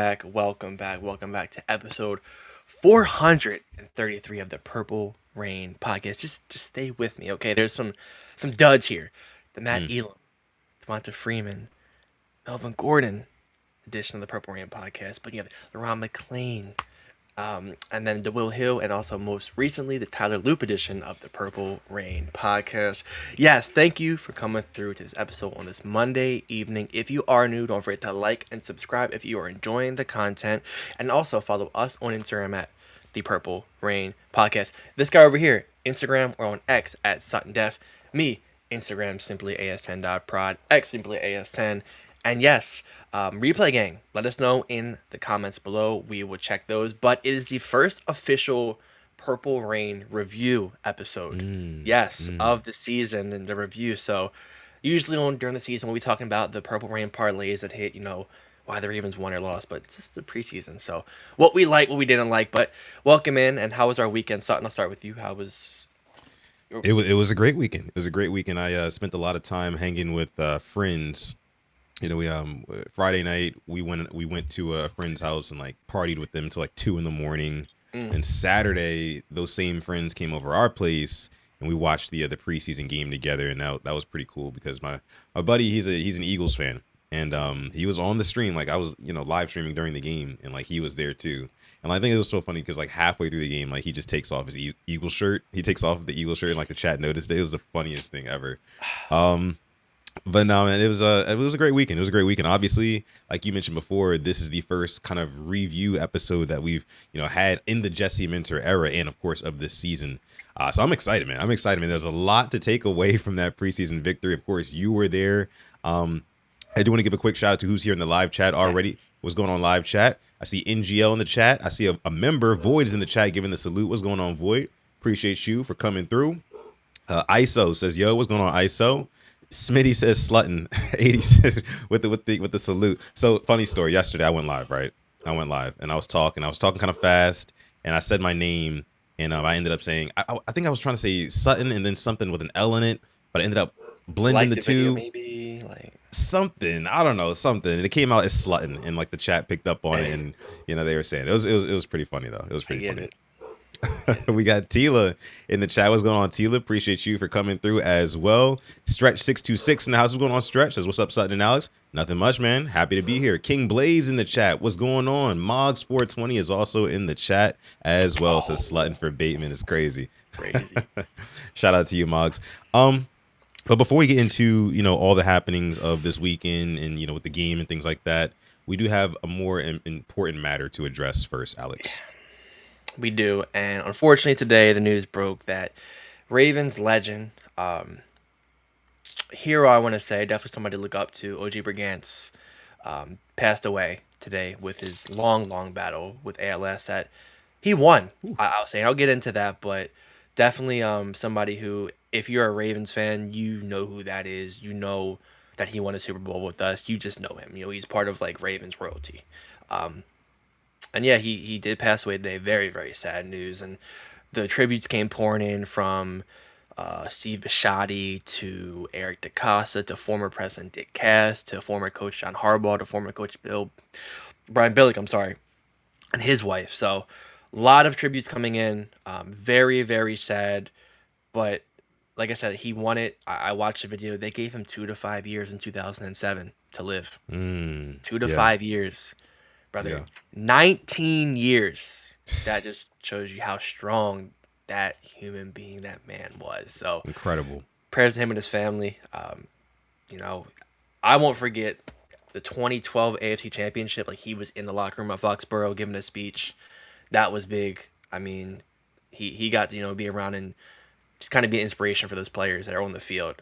back. Welcome back to episode 433 of the Purple Rain podcast. Just stay with me, okay? There's some duds here. The Matt Mm. Elam, Devonta Freeman, Melvin Gordon edition of the Purple Rain podcast. But you have the Ron McClain, and then the Will Hill, and also most recently the Tyler Loop edition of the Purple Rain podcast. Yes, thank you for coming through to this episode on this Monday evening. If you are new, don't forget to like and subscribe if you are enjoying the content, and also follow us on Instagram at the Purple Rain podcast. This guy over here, Instagram or on X at Sutton Def. Me, Instagram simply as10.prod, X simply as10. And yes, replay gang, let us know in the comments below. We will check those. But it is the first official Purple Rain review episode, yes, of the season and the review. So usually during the season, we'll be talking about the Purple Rain parlays that hit, why the Ravens won or lost, but it's just the preseason. So what we like, what we didn't like. But welcome in, and how was our weekend? Sutton, I'll start with you. How was It was a great weekend. It was a great weekend. I spent a lot of time hanging with friends. We Friday night we went to a friend's house and like partied with them till like 2 in the morning. And Saturday those same friends came over our place and we watched the preseason game together, and that was pretty cool because my buddy, he's an Eagles fan, and he was on the stream, like I was live streaming during the game, and like he was there too. And I think it was so funny because like halfway through the game, like he just takes off his Eagle shirt. He takes off the Eagle shirt, and like the chat noticed it. It was the funniest thing ever. But no, man, it was a great weekend. It was a great weekend. Obviously, like you mentioned before, this is the first kind of review episode that we've had in the Jesse Minter era, and of course of this season. So I'm excited, man. I'm excited, man. There's a lot to take away from that preseason victory. Of course, you were there. I do want to give a quick shout out to who's here in the live chat already. What's going on, live chat? I see NGL in the chat. I see a member, Void, is in the chat giving the salute. What's going on, Void? Appreciate you for coming through. ISO says, "Yo, what's going on, ISO?" Smitty says Slutton 80 said, with the salute. So funny story. Yesterday I went live, right? I went live and I was talking kind of fast, and I said my name, and I ended up saying I think I was trying to say Sutton and then something with an L in it, but I ended up blending like the the video, two. maybe? Like, Something, I don't know, something, and it came out as Slutton, and like the chat picked up on it, hey, and they were saying it was pretty funny though. It was I pretty get funny. it. We got Tila in the chat. What's going on, Tila? Appreciate you for coming through as well. Stretch626 in the house. What's going on, Stretch? Says, what's up, Sutton and Alex? Nothing much, man. Happy to be here. King Blaze in the chat. What's going on? Mogs420 is also in the chat as well. Says Slutton for Bateman is crazy. Crazy. Shout out to you, Mogs. But before we get into all the happenings of this weekend and with the game and things like that, we do have a more important matter to address first, Alex. We do, and unfortunately today the news broke that Ravens legend, hero, I want to say, definitely somebody to look up to, OJ Brigance, passed away today with his long battle with ALS that he won. I'll say, and I'll get into that, but definitely somebody who, if you're a Ravens fan, you know who that is. You know that he won a Super Bowl with us. You just know him. He's part of like Ravens royalty. And yeah, he did pass away today. Very, very sad news. And the tributes came pouring in from Steve Bisciotti to Eric DeCosta to former President Dick Cass to former coach John Harbaugh to former coach Brian Billick, and his wife. So a lot of tributes coming in. Very, very sad. But like I said, he won it. I watched the video. They gave him 2 to 5 years in 2007 to live. 2 to Yeah. 5 years. Brother, Yeah. 19 years. That just shows you how strong that human being, that man was. So Incredible. prayers to him and his family. I won't forget the 2012 AFC Championship. Like, he was in the locker room at Foxborough giving a speech. That was big. I mean, he got to be around and just kind of be an inspiration for those players that are on the field.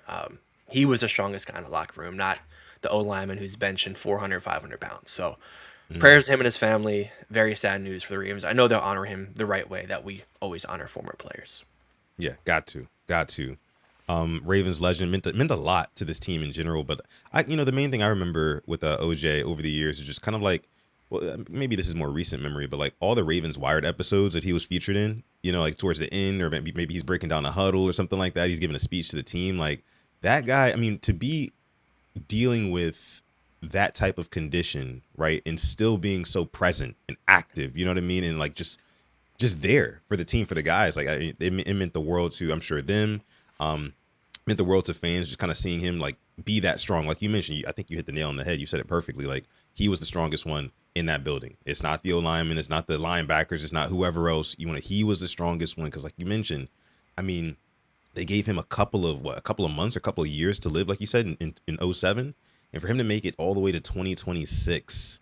He was the strongest guy in the locker room, not the O lineman who's benching 400, 500 pounds. So prayers to him and his family. Very sad news for the Ravens. I know they'll honor him the right way that we always honor former players. Yeah, got to. Ravens legend meant a lot to this team in general, but the main thing I remember with OJ over the years is just kind of like, well, maybe this is more recent memory, but like all the Ravens Wired episodes that he was featured in, like towards the end, or maybe he's breaking down a huddle or something like that. He's giving a speech to the team. Like, that guy, I mean, to be dealing with that type of condition, right, and still being so present and active, you know what I mean, and like just there for the team, for the guys. Like it meant the world to, I'm sure, them. Meant the world to fans, just kind of seeing him like be that strong. Like you mentioned, I think you hit the nail on the head. You said it perfectly. Like he was the strongest one in that building. It's not the O lineman, it's not the linebackers, it's not whoever else you want to. He was the strongest one because, like you mentioned, I mean, they gave him a couple of months, a couple of years to live, like you said, in 07. And for him to make it all the way to 2026,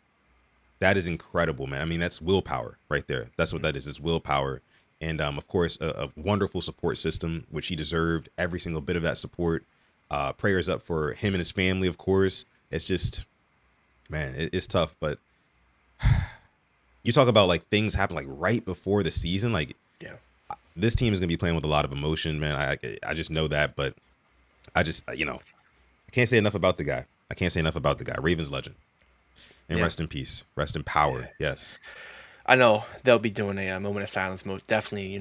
that is incredible, man. I mean, that's willpower right there. That's what that is. It's willpower. And of course, a wonderful support system, which he deserved every single bit of that support. Prayers up for him and his family, of course. It's just, man, it's tough. But you talk about like things happen like right before the season. Like Yeah. this team is going to be playing with a lot of emotion, man. I just know that. But I just, I can't say enough about the guy. I can't say enough about the guy. Ravens legend. And Yeah. rest in peace. Rest in power. Yes. I know they'll be doing a, moment of silence. Most definitely,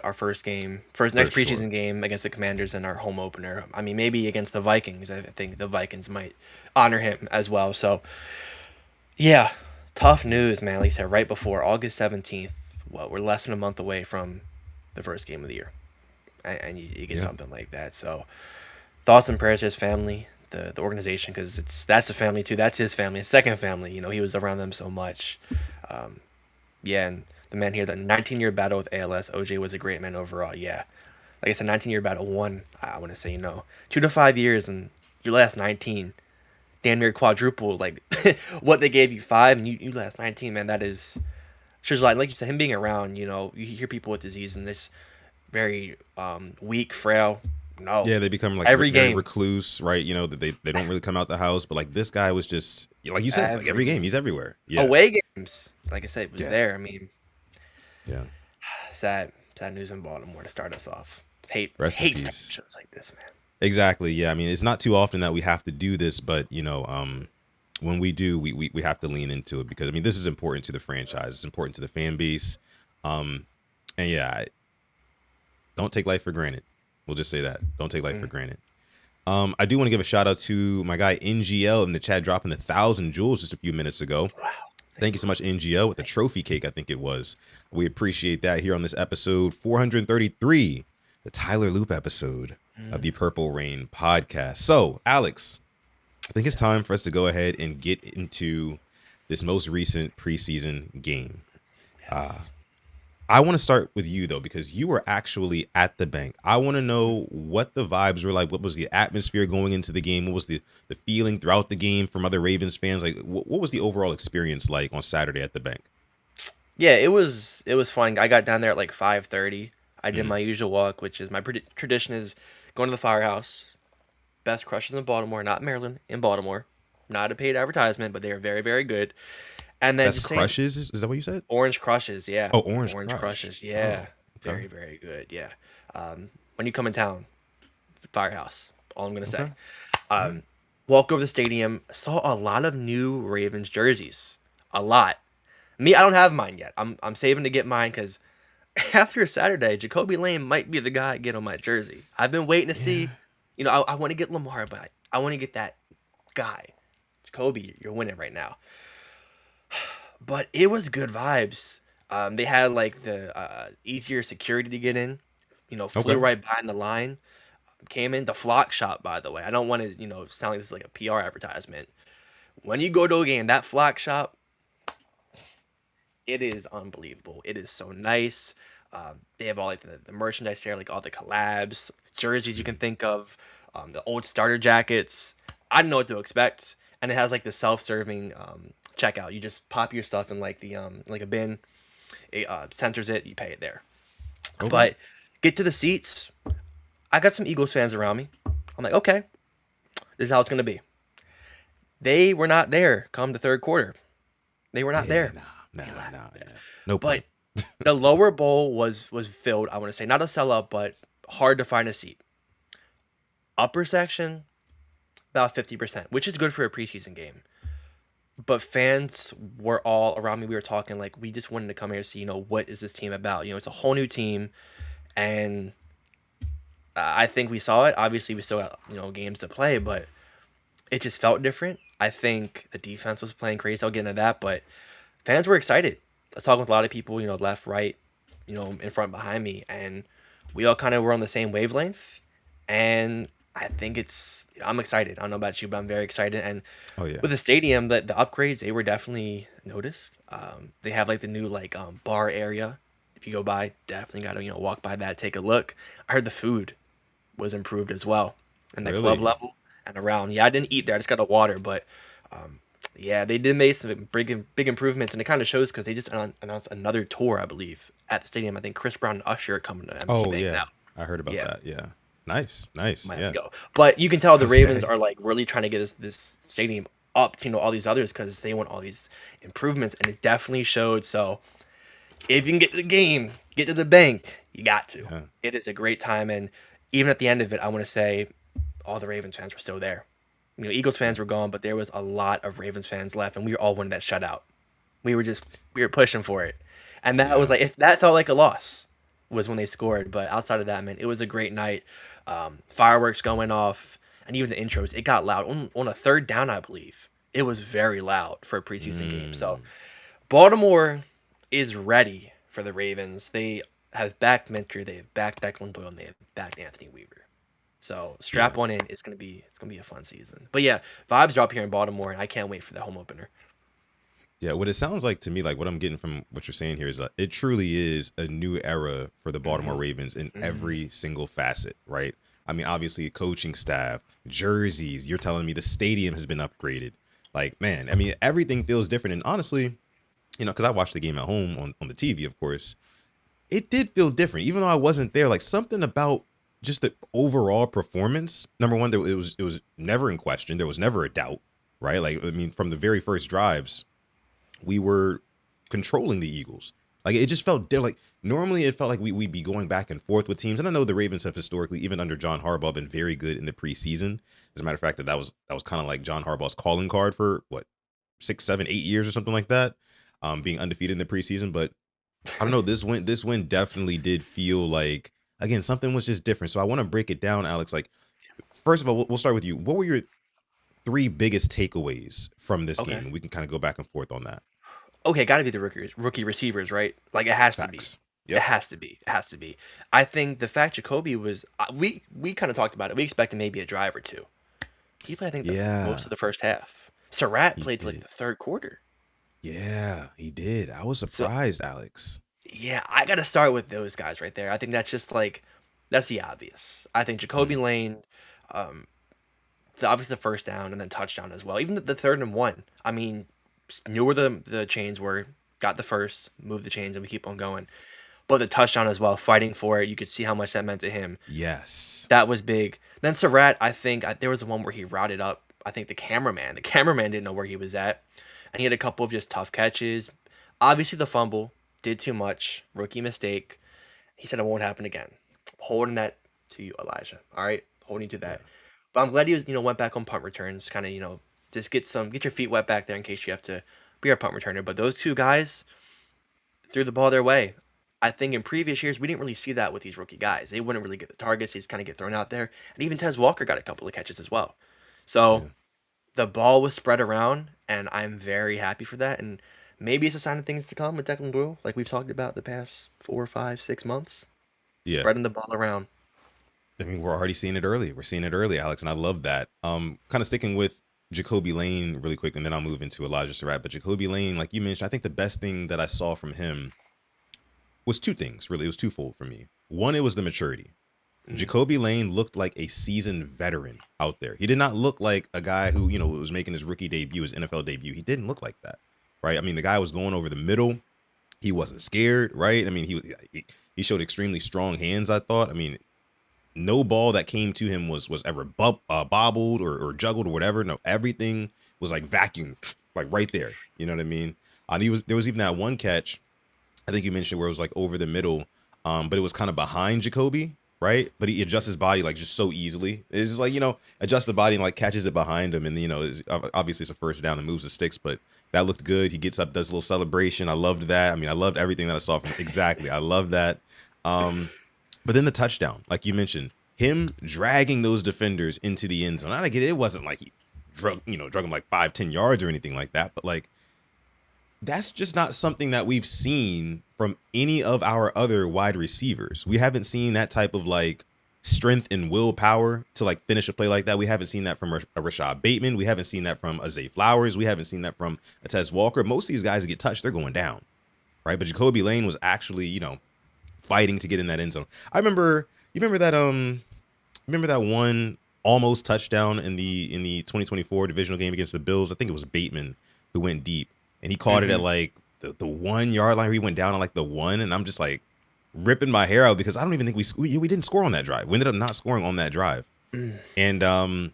our For next sure. preseason game against the Commanders and our home opener. I mean, maybe against the Vikings. I think the Vikings might honor him as well. So, yeah, tough news, man. Like you said, right before August 17th. Well, we're less than a month away from the first game of the year, and you get Yeah. something like that. So, thoughts and prayers to his family, the organization, because that's a family too. That's his family, his second family. He was around them so much. Yeah, and the man here, the 19-year battle with ALS, OJ was a great man overall. Yeah, like I said, 19-year battle. One, I want to say, 2 to 5 years, and your last 19, damn near quadruple like what they gave you 5, and you last 19, man. That is just like you said, him being around. You hear people with disease and this very weak, frail. No, Yeah, they become like every very game, recluse, right? That they don't really come out the house. But like this guy was just like you said, like every every game, game, he's everywhere. Yeah, away games. Like I said, was yeah, there. I mean, yeah. sad news in Baltimore to start us off. Rest in Hate starting peace. shows like this, man. Exactly. Yeah. I mean, it's not too often that we have to do this, but when we do, we have to lean into it because I mean, this is important to the franchise. It's important to the fan base. Um, and yeah, don't take life for granted. We'll just say that. Don't take life for Mm. granted. I do want to give a shout out to my guy NGL in the chat dropping 1,000 jewels just a few minutes ago. Wow. Thank you so much, NGL, with the trophy cake, I think it was. We appreciate that here on this episode 433, the Tyler Loop episode of the Purple Rain podcast. So, Alex, I think it's time for us to go ahead and get into this most recent preseason game. Yes. I want to start with you, though, because you were actually at the bank. I want to know what the vibes were like. What was the atmosphere going into the game? What was the feeling throughout the game from other Ravens fans? Like, what was the overall experience like on Saturday at the bank? Yeah, it was fun. I got down there at like 5:30. I did Mm, my usual walk, which is my tradition is going to the firehouse. Best crushes in Baltimore, not Maryland, in Baltimore. Not a paid advertisement, but they are very, very good. And then Best just saying crushes? Is that what you said? orange crushes, yeah. Oh, Orange Orange Crush. crushes, Oh, yeah. okay. Very, very good, yeah. When you come in town, firehouse, all I'm gonna say. Okay. All right. Um, walk over the stadium, saw a lot of new Ravens jerseys. A lot. Me, I don't have mine yet. I'm saving to get mine because after Saturday, Jacoby Lane might be the guy I get on my jersey. I've been waiting to Yeah. see. I want to get Lamar, but I want to get that guy. Jacoby, you're winning right now. But it was good vibes. They had like the easier security to get in. Flew Okay. right behind the line. Came in the flock shop, by the way. I don't want to, sound like this is like a PR advertisement. When you go to a game, that flock shop, it is unbelievable. It is so nice. They have all like the merchandise there, like all the collabs, jerseys you can Mhm. think of, the old starter jackets. I didn't know what to expect, and it has like the self-serving checkout. You just pop your stuff in like the like a bin. It centers it. You pay it there. Okay. But get to the seats. I got some Eagles fans around me. I'm like, okay, this is how it's gonna be. They were not there come the third quarter. They were not Yeah. there. Nah. No But point. the lower bowl was filled. I want to say not a sellout, but hard to find a seat. Upper section about 50%, which is good for a preseason game. But fans were all around me. We were talking like we just wanted to come here to see, what is this team about? It's a whole new team, and I think we saw it. Obviously, we still got games to play, but it just felt different. I think the defense was playing crazy. I'll get into that, but fans were excited. I was talking with a lot of people, left, right, in front, behind me, and we all kind of were on the same wavelength. And I think I'm excited. I don't know about you, but I'm very excited. And Oh yeah. with the stadium, the upgrades, they were definitely noticed. They have like the new bar area. If you go by, definitely got to walk by that, take a look. I heard the food was improved as well in the club Really? level and around. Yeah, I didn't eat there. I just got a water, but yeah, they did make some big improvements, and it kind of shows because they just announced another tour, I believe, at the stadium. I think Chris Brown and Usher are coming to MC Oh Bank yeah. now. I heard about Yeah, that. Yeah. Nice. Nice. might have to Yeah. go. But you can tell the Ravens Okay. are like really trying to get this stadium up, all these others because they want all these improvements, and it definitely showed. So if you can get to the game, get to the bank, you got to. Yeah. It is a great time, and even at the end of it, I want to say all the Ravens fans were still there. Eagles Yeah. fans were gone, but there was a lot of Ravens fans left, and we all wanted that shutout. We were pushing for it, and that was Yeah. like if that felt like a loss was when they scored. But outside of that, man, it was a great night. Fireworks going off, and even the intros. It got loud on a third down, I believe. It was very loud for a preseason game. So Mm. Baltimore is ready for the Ravens. They have backed Minter, they have backed Declan Doyle, and they have backed Anthony Weaver. So Yeah. strap one in. It's gonna be a fun season. But yeah, vibes drop here in Baltimore, and I can't wait for the home opener. Yeah, what it sounds like to me, like what I'm getting from what you're saying here is that it truly is a new era for the Baltimore Hmm. Ravens in Hmm. every single facet, right? I mean, obviously, coaching staff, jerseys, you're telling me the stadium has been upgraded. Like, man, I mean, everything feels different. And honestly, because I watched the game at home on the TV, of course, it did feel different. Even though I wasn't there, like something about just the overall performance. Number one, it was never in question. There was never a doubt, right? Like, I mean, from the very first drives we were controlling the Eagles. Like it just felt like normally it felt like we'd be going back and forth with teams. And I know the Ravens have historically, even under John Harbaugh, been very good in the preseason. As a matter of fact, that was kind of like John Harbaugh's calling card for what 6, 7, 8 years or something like that, being undefeated in the preseason. But I don't know, this win definitely did feel like again something was just different. So I want to break it down, Alex. Like first of all, we'll start with you. What were your three biggest takeaways from this Okay. game? And we can kind of go back and forth on that. Okay, got to be the rookie receivers, right? Like it has to be. Facts. It Yep. has to be. It has to be. I think the fact Jacoby was we kind of talked about it. We expected maybe a drive or two. He played I think most Yeah, of the first half. Surratt he played to like did. the third quarter. Yeah, he did. I was So surprised, Alex. yeah, I got to start with those guys right there. I think that's just like that's the obvious. I think Jacoby Mm, Lane, um, obviously the first down and then touchdown as well. Even the third and one. I mean, knew where the chains were. Got the first, moved the chains, and we keep on going. But the touchdown as well, fighting for it. You could see how much that meant to him. yes. That was big. Then Surratt, I think there was the one where he routed up. I think the cameraman. The cameraman didn't know where he was at, and he had a couple of just tough catches. Obviously, the fumble did too much. Rookie mistake. He said it won't happen again. Holding that to you, Elijah. All right, holding you to Yeah. that. But I'm glad he was, went back on punt returns. Kind of, just get your feet wet back there in case you have to be a punt returner. But those two guys threw the ball their way. I think in previous years we didn't really see that with these rookie guys. They wouldn't really get the targets. They just kind of get thrown out there. And even Tez Walker got a couple of catches as well. So Yeah. the ball was spread around, and I'm very happy for that. And maybe it's a sign of things to come with Declan Doyle, like we've talked about the past 4, 5, 6 months, Yeah. spreading the ball around. I mean, we're already seeing it early. We're seeing it early, Alex, and I love that. Kind of sticking with Jacoby Lane really quick, and then I'll move into Elijah Surratt. But Jacoby Lane, like you mentioned, I think the best thing that I saw from him was two things, really. It was twofold for me. One, it was the maturity. Mm. Jacoby Lane looked like a seasoned veteran out there. He did not look like a guy who, was making his rookie debut, his NFL debut. He didn't look like that, right? I mean, the guy was going over the middle. He wasn't scared, right? I mean, he showed extremely strong hands, I thought. I mean, no ball that came to him was ever bobbled or juggled or whatever. No, everything was like vacuum, like right there. You know what I mean? And there was even that one catch I think you mentioned where it was like over the middle, but it was kind of behind Jacoby, right? But he adjusts his body like just so easily. It's just like adjusts the body and like catches it behind him, and obviously it's a first down and moves the sticks, but that looked good. He gets up, does a little celebration. I loved that. I mean, I loved everything that I saw from exactly. I love that. Um, but then the touchdown, like you mentioned, him dragging those defenders into the end zone. I get it. It wasn't like he drug him like 5-10 yards or anything like that. But like, that's just not something that we've seen from any of our other wide receivers. We haven't seen that type of like strength and willpower to like finish a play like that. We haven't seen that from a Rashad Bateman. We haven't seen that from a Zay Flowers. We haven't seen that from a Tez Walker. Most of these guys that get touched, they're going down, right? But Jacoby Lane was actually, fighting to get in that end zone. I remember, remember that one almost touchdown in the 2024 divisional game against the Bills. I think it was Bateman who went deep and he caught it at like the 1 yard line where he went down on like the one, and I'm just like ripping my hair out because I don't even think we didn't score on that drive. We ended up not scoring on that drive. And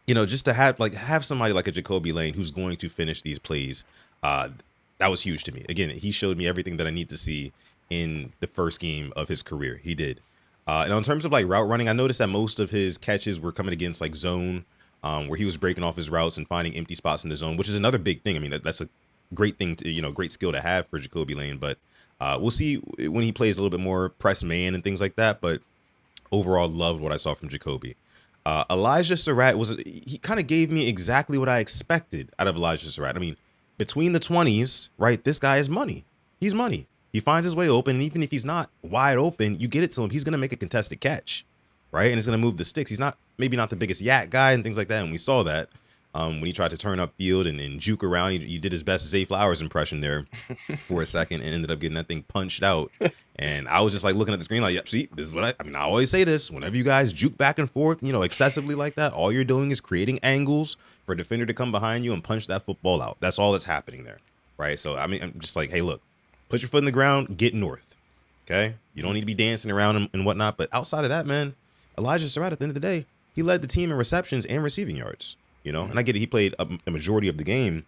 just to have somebody like a Jacoby Lane who's going to finish these plays, that was huge to me. Again, he showed me everything that I need to see in the first game of his career. He did. And in terms of like route running, I noticed that most of his catches were coming against like zone, where he was breaking off his routes and finding empty spots in the zone, which is another big thing. I mean, that's a great thing to, great skill to have for Jacoby Lane. But we'll see when he plays a little bit more press man and things like that. But overall, loved what I saw from Jacoby. Elijah Surratt he kind of gave me exactly what I expected out of Elijah Surratt. I mean, between the 20s, right? This guy is money. He's money. He finds his way open, and even if he's not wide open, you get it to him. He's going to make a contested catch, right? And it's going to move the sticks. He's maybe not the biggest yak guy and things like that, and we saw that when he tried to turn up field and juke around. He did his best Zay Flowers impression there for a second and ended up getting that thing punched out. And I was just like looking at the screen like, yep, see, this is what I mean, I always say this. Whenever you guys juke back and forth, excessively like that, all you're doing is creating angles for a defender to come behind you and punch that football out. That's all that's happening there, right? So, I mean, I'm just like, hey, look, put your foot in the ground, get north, okay? You don't need to be dancing around and whatnot. But outside of that, man, Elijah Surratt, at the end of the day, he led the team in receptions and receiving yards, And I get it, he played a majority of the game,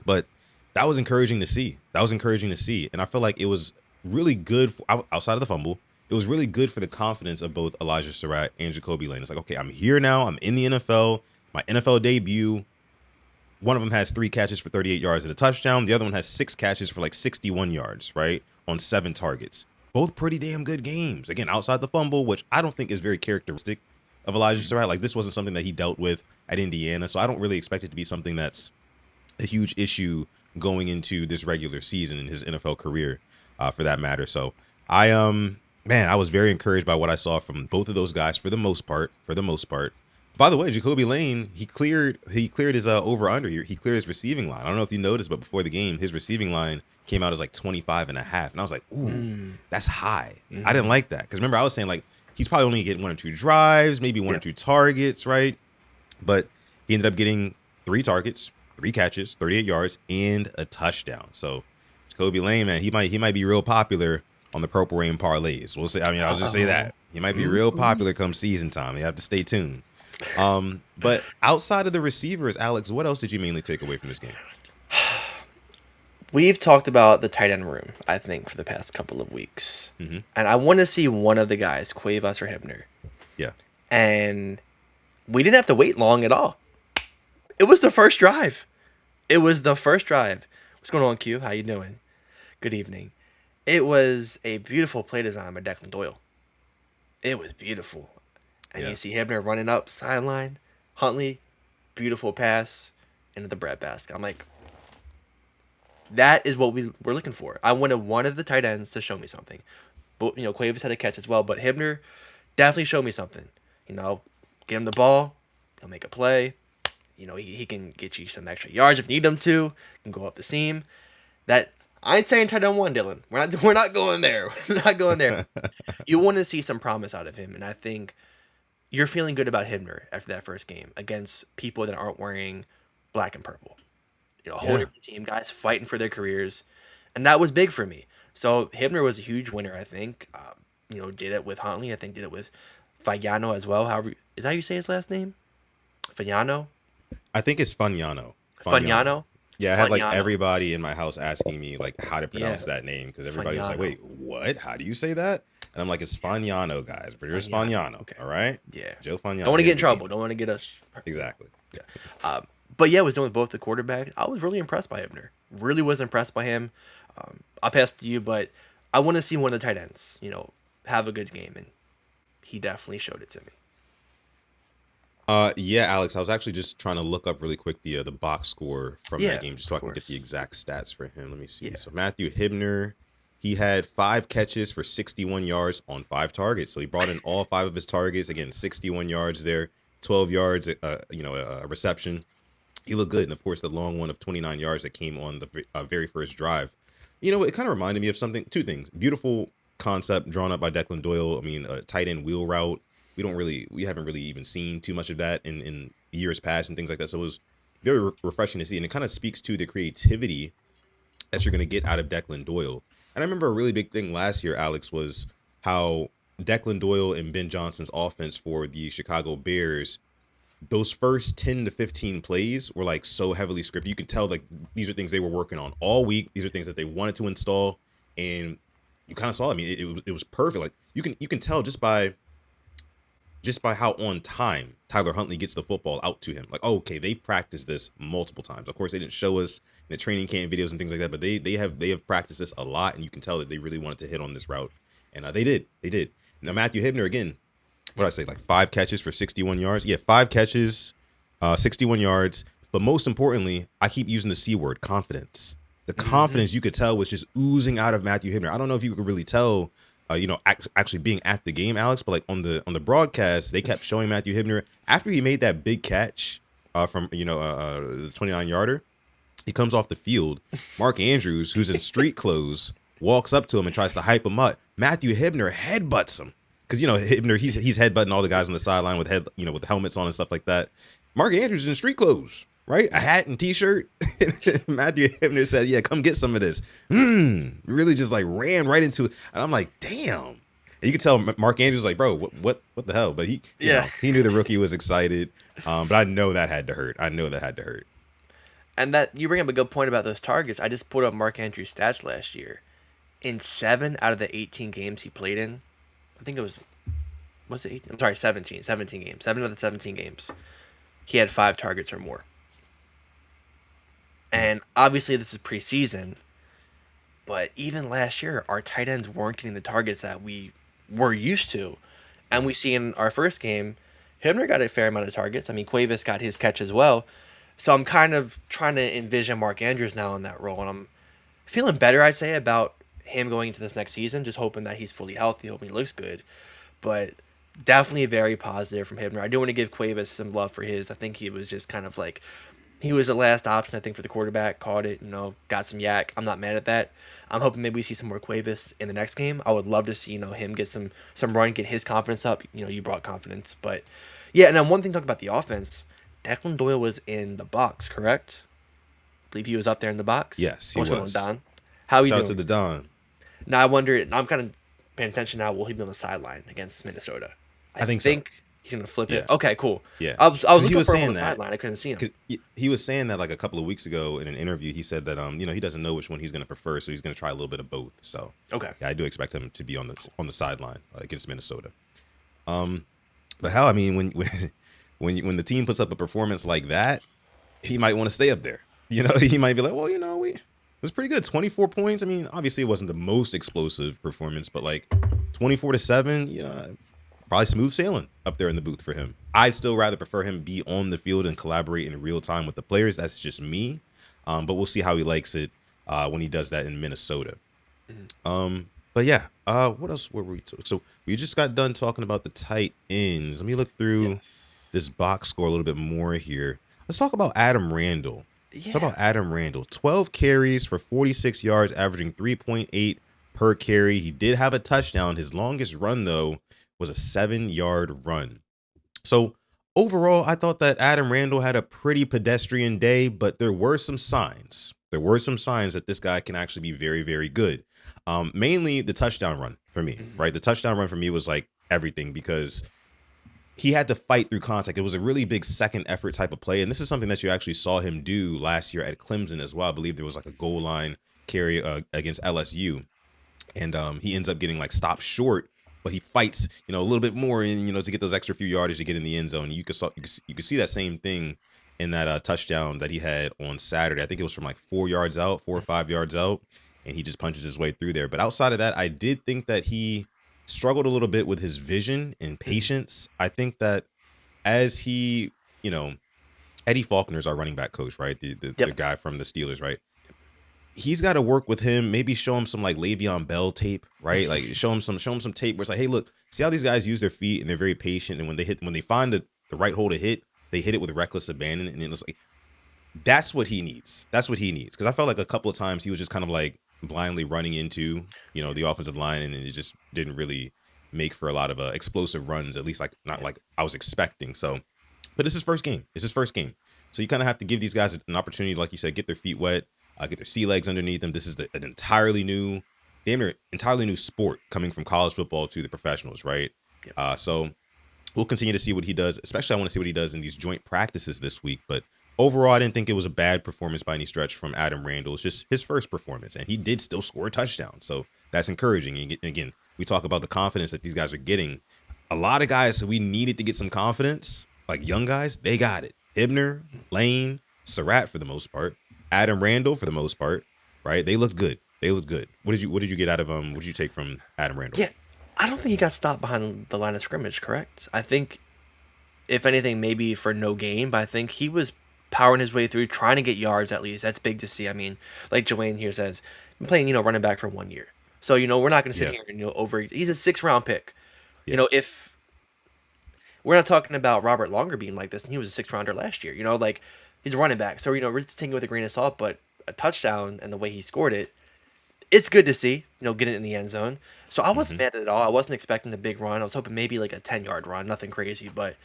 but that was encouraging to see. And I feel like it was really good outside of the fumble. It was really good for the confidence of both Elijah Surratt and Jacoby Lane. It's like, okay, I'm here now. I'm in the NFL. My NFL debut. One of them has 3 catches for 38 yards and a touchdown. The other one has 6 catches for like 61 yards, right? On 7 targets. Both pretty damn good games. Again, outside the fumble, which I don't think is very characteristic of Elijah Surratt. Like, this wasn't something that he dealt with at Indiana. So I don't really expect it to be something that's a huge issue going into this regular season in his NFL career, for that matter. So I was very encouraged by what I saw from both of those guys for the most part. By the way, Jacoby Lane, he cleared his over under here. He cleared his receiving line. I don't know if you noticed, but before the game, his receiving line came out as like 25 and a half. And I was like, ooh, that's high. I didn't like that. Because remember, I was saying like, he's probably only getting 1 or 2 drives, maybe 1 or 2 targets, right? But he ended up getting 3 targets, 3 catches, 38 yards, and a touchdown. So Jacoby Lane, man, he might be real popular on the Purple Rain parlays. We'll say, I'll just say that. He might be real popular come season time. You have to stay tuned. But outside of the receivers, Alex, what else did you mainly take away from this game? We've talked about the tight end room, I think, for the past couple of weeks. And I want to see one of the guys, Cuevas or Hibner. Yeah. And we didn't have to wait long at all. It was the first drive. What's going on, Q? How you doing? Good evening. It was a beautiful play design by Declan Doyle. It was beautiful. And you see Hibner running up sideline. Huntley, beautiful pass into the breadbasket. I'm like, that is what we're looking for. I wanted one of the tight ends to show me something. But Cuevas had a catch as well, but Hibner definitely showed me something. Get him the ball, he'll make a play. He can get you some extra yards if you need him to. Can go up the seam. That I ain't saying tight end 1, Dylan. We're not going there. We're not going there. You want to see some promise out of him, and I think you're feeling good about Hibner after that first game against people that aren't wearing black and purple. A whole different team, guys fighting for their careers. And that was big for me. So Hibner was a huge winner, I think. Did it with Huntley. I think did it with Fagnano as well. However, is that how you say his last name? Fagnano? I think it's Fagnano. Fagnano? Yeah, I had like everybody in my house asking me like how to pronounce that name because everybody was like, wait, what? How do you say that? And I'm like, it's Fagnano, guys. But here's Fagnano. Okay. All right? Yeah. Joe Fagnano. Don't want to get in trouble. Don't want to get us. Exactly. Yeah. But yeah, I was doing with both the quarterbacks. I was really impressed by Hibner. Really was impressed by him. I'll pass to you, but I want to see one of the tight ends, have a good game. And he definitely showed it to me. Yeah, Alex, I was actually just trying to look up really quick the box score from that Yeah, game just of so I can get the course. exact stats for him. Let me see. Yeah. So Matthew Hibner, he had 5 catches for 61 yards on 5 targets. So he brought in all 5 of his targets. Again, 61 yards there, 12 yards, a reception. He looked good, and of course, the long one of 29 yards that came on the very first drive. It kind of reminded me of something. Two things: beautiful concept drawn up by Declan Doyle. I mean, a tight end wheel route. We haven't really even seen too much of that in years past and things like that. So it was very refreshing to see, and it kind of speaks to the creativity that you're going to get out of Declan Doyle. And I remember a really big thing last year, Alex, was how Declan Doyle and Ben Johnson's offense for the Chicago Bears, those first 10 to 15 plays were like so heavily scripted. You could tell like these are things they were working on all week. These are things that they wanted to install. And you kind of saw, I mean, it was perfect. Like you can tell just by how on time Tyler Huntley gets the football out to him. Like, oh, okay, they've practiced this multiple times. Of course, they didn't show us in the training camp videos and things like that, but they have practiced this a lot, and you can tell that they really wanted to hit on this route, and they did. They did. Now Matthew Hibner again, what did I say, like 5 catches for 61 yards? Yeah, 5 catches, 61 yards. But most importantly, I keep using the C word, confidence. The Hmm. confidence you could tell was just oozing out of Matthew Hibner. I don't know if you could really tell, actually being at the game, Alex, but like on the broadcast, they kept showing Matthew Hibner after he made that big catch from the 29 yarder. He comes off the field. Mark Andrews, who's in street clothes, walks up to him and tries to hype him up. Matthew Hibner headbutts him because Hibner he's headbutting all the guys on the sideline with with helmets on and stuff like that. Mark Andrews is in street clothes, right? A hat and t-shirt. Matthew Hibner said, "Yeah, come get some of this." Really just like ran right into it, and I'm like, "Damn." And you can tell Mark Andrews like, "Bro, what the hell?" But he, Yeah. he knew the rookie was excited. But I know that had to hurt. I know that had to hurt. And that you bring up a good point about those targets. I just pulled up Mark Andrews' stats last year. In 7 out of the 18 games he played in, I think it was it 18? I'm sorry, 17. 17 games. 7 out of the 17 games. He had 5 targets or more. And obviously this is preseason, but even last year our tight ends weren't getting the targets that we were used to. And we see in our first game, Hibner got a fair amount of targets. I mean, Cuevas got his catch as well. So I'm kind of trying to envision Mark Andrews now in that role, and I'm feeling better, I'd say, about him going into this next season. Just hoping that he's fully healthy, hoping he looks good. But definitely very positive from Hibner. I do want to give Cuevas some love for his. I think he was just kind of like he was the last option, I think, for the quarterback. Caught it, got some yak. I'm not mad at that. I'm hoping maybe we see some more Cuevas in the next game. I would love to see him get some run, get his confidence up. You brought confidence, but yeah. And then one thing talking about the offense, Declan Doyle was in the box, correct? I believe he was up there in the box. Yes, he What's going on, was. Don? How are you Shout out to doing? the Don. Now I wonder. I'm kind of paying attention now. Will he be on the sideline against Minnesota? I I think so. think he's gonna flip it. Yeah, Okay, cool. yeah. I was Because he looking was for him on saying the that. sideline. I couldn't see him. Because he was saying that like a couple of weeks ago in an interview, he said that he doesn't know which one he's going to prefer, so he's going to try a little bit of both. So Okay. yeah, I do expect him to be on the Cool. sideline against Minnesota. Um, but how I mean when when the team puts up a performance like that, he might want to stay up there. He might be like, well, we it was pretty good. 24 points. I mean, obviously it wasn't the most explosive performance, but like 24-7, probably smooth sailing up there in the booth for him. I'd still rather prefer him be on the field and collaborate in real time with the players. That's just me. But we'll see how he likes it when he does that in Minnesota. Mhm. But yeah, what else were we? So we just got done talking about the tight ends. Let me look through Yes. this box score a little bit more here. Let's talk about Adam Randall. Let's talk Yeah. about Adam Randall. 12 carries for 46 yards, averaging 3.8 per carry. He did have a touchdown. His longest run, though, was a 7-yard run. So overall, I thought that Adam Randall had a pretty pedestrian day, but there were some signs. There were some signs that this guy can actually be very, very good. Mainly the touchdown run for me, Mhm. right? The touchdown run for me was like everything because he had to fight through contact. It was a really big second effort type of play. And this is something that you actually saw him do last year at Clemson as well. I believe there was like a goal line carry against LSU, and he ends up getting like stopped short, but he fights a little bit more in to get those extra few yardage to get in the end zone. You could see that same thing in that touchdown that he had on Saturday. I think it was from like 4 yards out, 4 or 5 yards out, and he just punches his way through there. But outside of that, I did think that he struggled a little bit with his vision and Mhm. patience. I think that as he, you know, Eddie Faulkner's our running back coach, right? The Yep. guy from the Steelers, right? He's got to work with him. Maybe show him some like Le'Veon Bell tape, right? Like show him some tape where it's like, hey, look, see how these guys use their feet and they're very patient, and when they find the right hole to hit, they hit it with reckless abandon, and it's like that's what he needs. That's what he needs. Because I felt like a couple of times he was just kind of like blindly running into, the offensive line, and it just didn't really make for a lot of explosive runs, at least like not Yeah. like I was expecting. So, but it's his first game. It's his first game. So you kind of have to give these guys an opportunity, like you said, get their feet wet, get their sea legs underneath them. This is an entirely new, damn near entirely new sport coming from college football to the professionals, right? Yep. So we'll continue to see what he does. Especially, I want to see what he does in these joint practices this week. But overall, I didn't think it was a bad performance by any stretch from Adam Randall. It's just his first performance, and he did still score a touchdown. So that's encouraging. And again, we talk about the confidence that these guys are getting. A lot of guys who we needed to get some confidence, like young guys, they got it. Hibner, Lane, Surratt for the most part, Adam Randall for the most part, right? They looked good. They looked good. What did you get out of What did you take from Adam Randall? Yeah. I don't think he got stopped behind the line of scrimmage, correct? I think, if anything, maybe for no gain, but I think he was powering his way through, trying to get yards at least. That's big to see. I mean, like Joanne here says, been playing, running back for 1 year. So, we're not going to sit Yeah, here and, he's a 6th round pick. yeah, If we're not talking about Robert Longer being like this, and he was a 6th rounder last year, like he's a running back. So, we're just taking it with a grain of salt, but a touchdown and the way he scored it, it's good to see, get it in the end zone. So I wasn't hmm mad at it all. I wasn't expecting the big run. I was hoping maybe like a 10-yard run, nothing crazy, but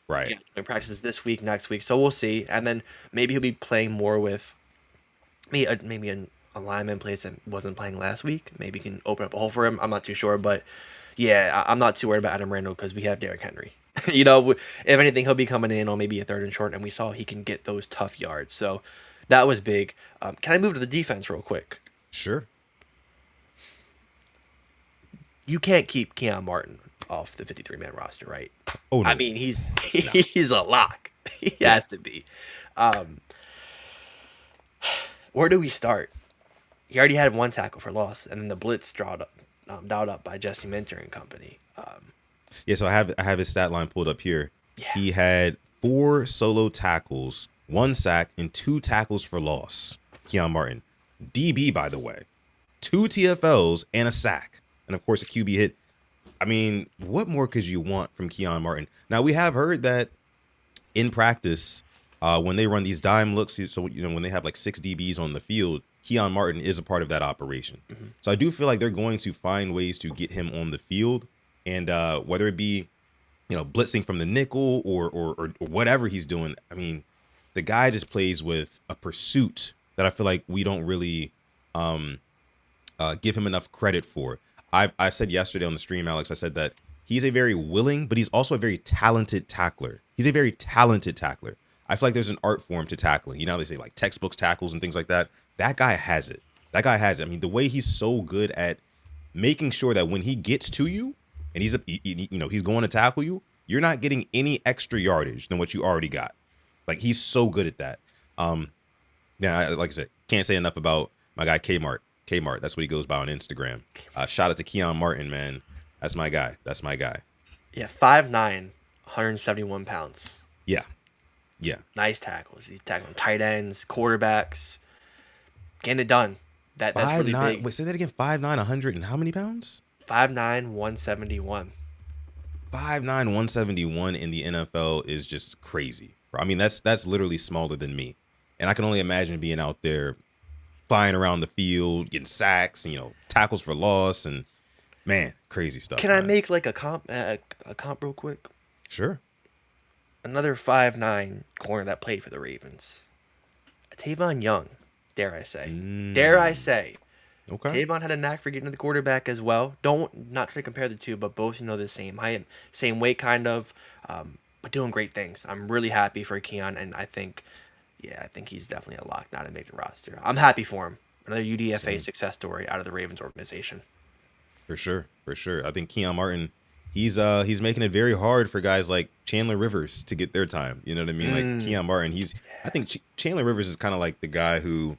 right. yeah, practices this week, next week, so we'll see. And then maybe he'll be playing more with maybe a lineman place that wasn't playing last week. Maybe can open up a hole for him. I'm not too sure, but yeah, I'm not too worried about Adam Randall because we have Derrick Henry. If anything, he'll be coming in on maybe a 3rd and short, and we saw he can get those tough yards. So that was big. Can I move to the defense real quick? Sure. You can't keep Keon Martin off the 53-man roster, right? Oh I no, mean, he's no. he's a lock. He Yeah. has to be. Um, where do we start? He already had 1 tackle for loss, and then the blitz dialed up by Jesse Minter and company. Yeah, so I have his stat line pulled up here. Yeah, He had 4 solo tackles, 1 sack, and 2 tackles for loss. Keon Martin, DB by the way, 2 TFLs and a sack, and of course a QB hit. I mean, what more could you want from Keon Martin? Now we have heard that in practice, when they run these dime looks, so when they have like 6 DBs on the field, Keon Martin is a part of that operation. hmm So I do feel like they're going to find ways to get him on the field, and whether it be blitzing from the nickel or whatever he's doing. I mean, the guy just plays with a pursuit that I feel like we don't really um, give him enough credit for. I said yesterday on the stream, Alex, I said that he's a very willing, but he's also a very talented tackler. He's a very talented tackler. I feel like there's an art form to tackling. They say like textbooks tackles and things like that. That guy has it. That guy has it. I mean, the way he's so good at making sure that when he gets to you and he's going to tackle you, you're not getting any extra yardage than what you already got. Like he's so good at that. Yeah, like I said, can't say enough about my guy Kmart. Kmart, that's what he goes by on Instagram. Shout out to Keon Martin, man. That's my guy. That's my guy. yeah, 5'9", 171 pounds. Yeah, yeah. Nice tackles. He's tackling tight ends, quarterbacks, getting it done. That's Five really nine. big. Wait, say that again. 5'9", 100 and how many pounds? 5'9", 171. 5'9", 171 in the NFL is just crazy. I mean, that's literally smaller than me, and I can only imagine being out there flying around the field, getting sacks, and tackles for loss, and man, crazy stuff, Can I man. make like a comp real quick? Sure. Another 5'9" corner that played for the Ravens. Tavon Young, dare I say. Dare I Mm, say. okay. Tavon had a knack for getting to the quarterback as well. Not try to compare the two, but both the same height, same weight kind of, but doing great things. I'm really happy for Keon, and I think he's definitely a lock now to make the roster. I'm happy for him. Another UDFA Same. success story out of the Ravens organization. For sure. For sure. I think Keon Martin, he's making it very hard for guys like Chandler Rivers to get their time. You know what I mean? Like Mm, Keon Martin, I think Chandler Rivers is kind of like the guy who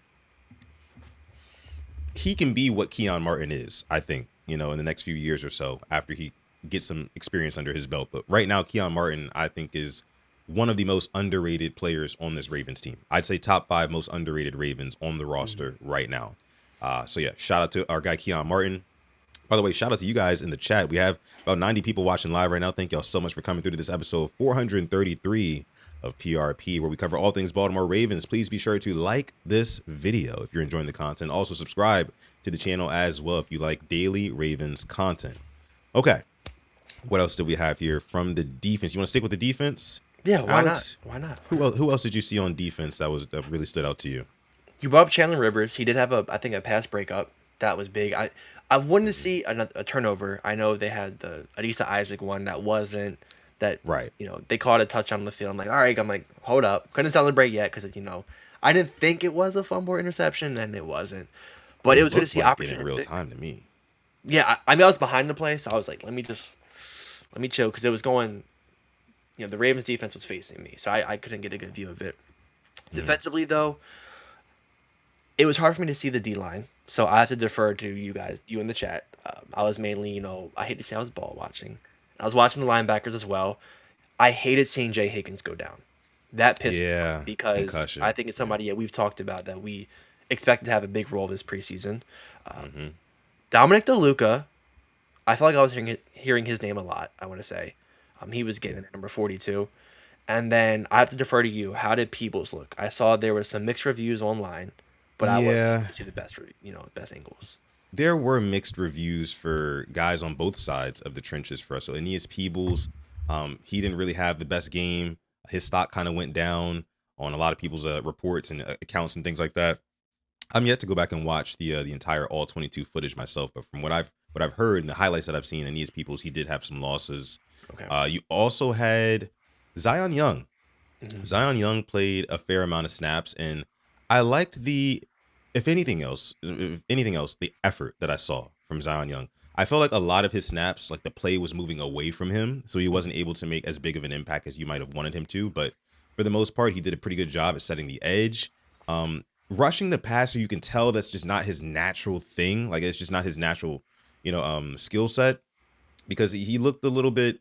he can be what Keon Martin is, I think, in the next few years or so after he get some experience under his belt. But right now, Keon Martin, I think, is one of the most underrated players on this Ravens team. I'd say top 5 most underrated Ravens on the Mhm. roster right now. So yeah, shout out to our guy Keon Martin. By the way, shout out to you guys in the chat. We have about 90 people watching live right now. Thank y'all so much for coming through to this episode 433 of PRP, where we cover all things Baltimore Ravens. Please be sure to like this video if you're enjoying the content. Also, subscribe to the channel as well if you like daily Ravens content. Okay, what else do we have here from the defense? You want to stick with the defense, Yeah, why not? Alex? Why not? Who else did you see on defense that really stood out to you? You brought up Chandler Rivers. He did have I think, a pass breakup. That was big. I wanted to see a turnover. I know they had the Adisa Isaac one that wasn't that. Right. They called a touch on the field. I'm like, all right. I'm like, hold up. Couldn't celebrate yet because I didn't think it was a fumble or interception, and it wasn't. But it It was good to looked see like it in real opportunistic. time to me. Yeah, I mean, I was behind the play, so I was like, let me chill because it was going. The Ravens defense was facing me, so I couldn't get a good view of it. Mhm. Defensively, though, it was hard for me to see the D line, so I have to defer to you guys, you in the chat. I was mainly, I hate to say I was ball watching. I was watching the linebackers as well. I hated seeing Jay Higgins go down. That pissed me off Yeah, because I concussion. think it's Yeah. somebody that we've talked about that we expect to have a big role this preseason. Um, Hmm. Dominic DeLuca, I felt like I was hearing his name a lot, I want to say. He was getting Yeah. in at number 42. And then I have to defer to you. How did Peebles look? I saw there were some mixed reviews online, but I wasn't able Yeah. to see the best angles. There were mixed reviews for guys on both sides of the trenches for us. So Aeneas Peebles, he didn't really have the best game. His stock kind of went down on a lot of people's reports and accounts and things like that. I'm yet to go back and watch the entire all 22 footage myself, but from what I've heard and the highlights that I've seen, Aeneas Peebles, he did have some losses. Okay. You also had Zion Young. Hmm. Zion Young played a fair amount of snaps, and I liked if anything else, the effort that I saw from Zion Young. I felt like a lot of his snaps, like the play was moving away from him, so he wasn't able to make as big of an impact as you might have wanted him to. But for the most part, he did a pretty good job at setting the edge. Rushing the passer, you can tell that's just not his natural thing. Like it's just not his natural, skill set because he looked a little bit,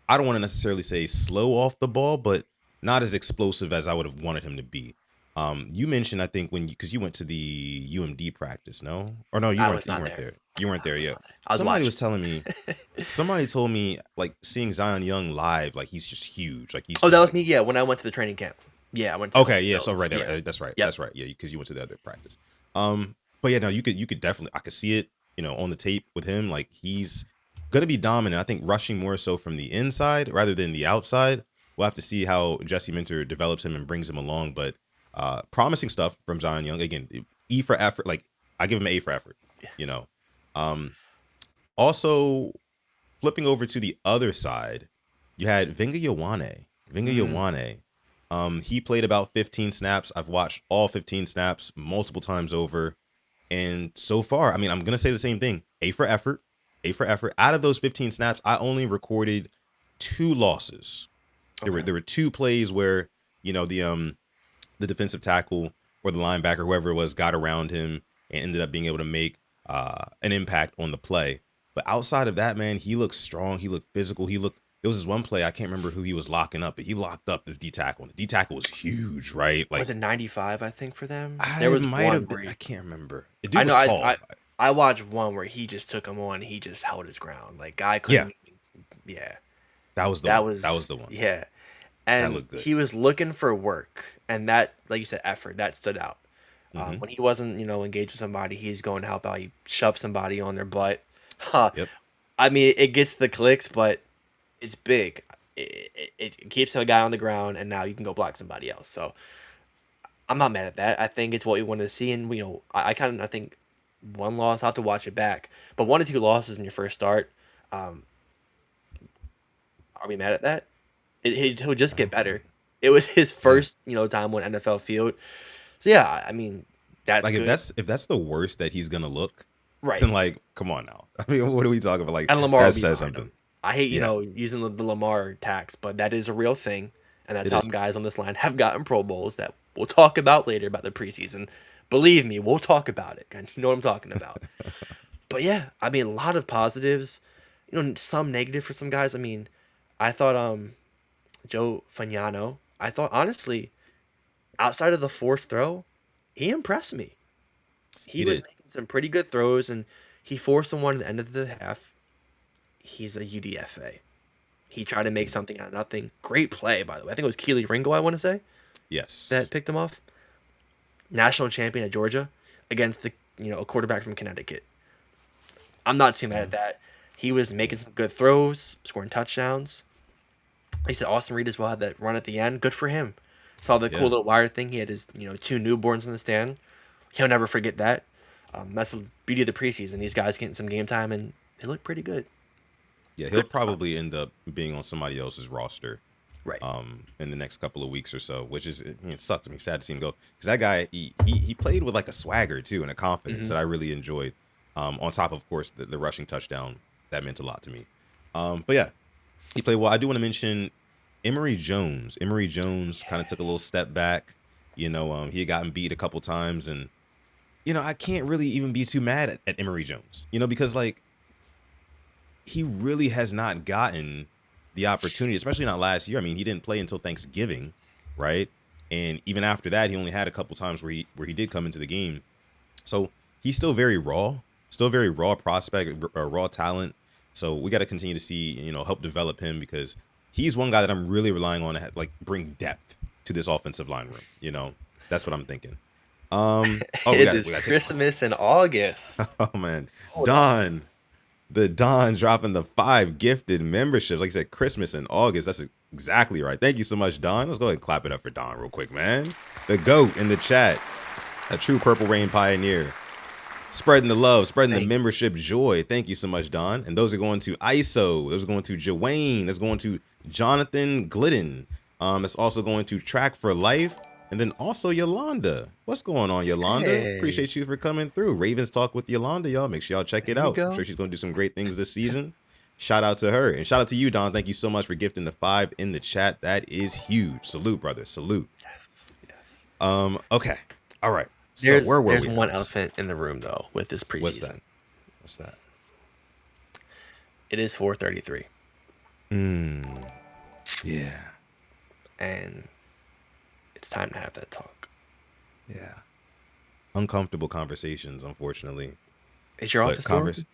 I don't want to necessarily say slow off the ball, but not as explosive as I would have wanted him to be. You mentioned, I think, because you went to the UMD practice, no? Or no, you I weren't was you not weren't there. there. You weren't I there was yet. not there. I was Somebody watching. was telling me, somebody told me like seeing Zion Young live, like he's just huge. Like he's Oh, that just was like me. Yeah, when I went to the training camp. Yeah, I went to okay, yeah. So Bills. right there, Yeah. that's right, Yep. that's right. Yeah, because you went to the other practice. But yeah, no, you could definitely, I could see it, on the tape with him. Like he's gonna be dominant. I think rushing more so from the inside rather than the outside. We'll have to see how Jesse Minter develops him and brings him along. But promising stuff from Zion Young. Again, E for effort. Like I give him an A for effort. You know. Um, Also flipping over to the other side, you had Vinga Yowane. Vinga Mm, Yowane. He played about 15 snaps. I've watched all 15 snaps multiple times over. And so far, I mean, I'm gonna say the same thing. A for effort. A for effort. Out of those 15 snaps, I only recorded 2 losses. There were okay. there were 2 plays where, the defensive tackle or the linebacker, whoever it was, got around him and ended up being able to make an impact on the play. But outside of that, man, he looked strong. He looked physical. There was this one play, I can't remember who he was locking up, but he locked up this D tackle. And the D tackle was huge, right? Was Like it 95? I think for them. There I was might one have where been, I can't remember. The I dude know was tall. I watched one where he just took him on. He just held his ground. Like guy Yeah, couldn't. Yeah, that was the that one. That was was the one. yeah. That And looked good. he was looking for work, and that, like you said, effort that stood out. Hmm. When he wasn't, engaged with somebody, he's going to help out. He shoved somebody on their butt. Huh. Yep. I mean, it gets the clicks, but it's big. It keeps a guy on the ground, and now you can go block somebody else. So I'm not mad at that. I think it's what we want to see, and I think one loss. I have to watch it back, but 1 or 2 losses in your first start. Um, are we mad at that? He'll just get better. It was his Yeah. first, time on NFL field. So yeah, I mean, that's Like if good, that's the worst that he's gonna look, right? then like, come on now. I mean, what are we talking about? Like And Lamar will that be says behind something. him. I hate, Yeah, using the Lamar tax, but that is a real thing, and that's it how is. some guys on this line have gotten Pro Bowls that we'll talk about later about the preseason. Believe me, we'll talk about it, and you know what I'm talking about. But yeah, I mean, a lot of positives. some negative for some guys. I mean, I thought Joe Fagnano. I thought honestly, outside of the forced throw, he impressed me. He He was did. making some pretty good throws, and he forced the one at the end of the half. He's a UDFA. He tried to make something out of nothing. Great play, by the way. I think it was Keely Ringo, I want to say, that Yes. picked him off. National champion at Georgia against a quarterback from Connecticut. I'm not too mad Yeah. at that. He was making some good throws, scoring touchdowns. He said Austin Reed as well had that run at the end. Good for him. Saw the cool Yeah. little wire thing. He had his two newborns in the stand. He'll never forget that. That's the beauty of the preseason. These guys getting some game time and they look pretty good. Yeah. He'll Good for them. probably end up being on somebody else's roster Right. in the next couple of weeks or so, which is it sucks. I mean, sad to see him go because that guy he played with like a swagger too and a confidence Hmm. that I really enjoyed. On top of course the rushing touchdown that meant a lot to me. But yeah, he played well. I do want to mention Emory Jones. Emory Jones kind of took a little step back. He had gotten beat a couple times, and I can't really even be too mad at Emory Jones. Because like he really has not gotten the opportunity, especially not last year. I mean, he didn't play until Thanksgiving, right? And even after that, he only had a couple times where he did come into the game. So he's still very raw prospect, raw talent. So we got to continue to see, help develop him because he's one guy that I'm really relying on to like bring depth to this offensive line room. That's what I'm thinking. Oh, we It got is we got to take Christmas in August. Oh man, Hold on. Don, the Don dropping the 5 gifted memberships. Like I said, Christmas in August. That's exactly right. Thank you so much, Don. Let's go ahead and clap it up for Don real quick, man. The GOAT in the chat, a true Purple Rain pioneer. Spreading the love, spreading the Thank you. membership joy. Thank you so much, Don. And those are going to ISO. Those are going to Joanne. That's going to Jonathan Glidden. That's also going to Track for Life. And then also Yolanda. What's going on, Yolanda? Hey, Appreciate you for coming through. Ravens Talk with Yolanda, y'all. Make sure y'all check there it you out. I'm go. sure she's going to do some great things this season. Shout out to her. And shout out to you, Don. Thank you so much for gifting the 5 in the chat. That is huge. Salute, brother. Salute. Yes, yes. Okay. All right. So There's where were there's we, one Alex? elephant in the room though with this What's that? preseason. What's that? It is 4:33, Yeah. and it's time to have that talk. Yeah. Uncomfortable conversations, unfortunately. Is your But office door open? Is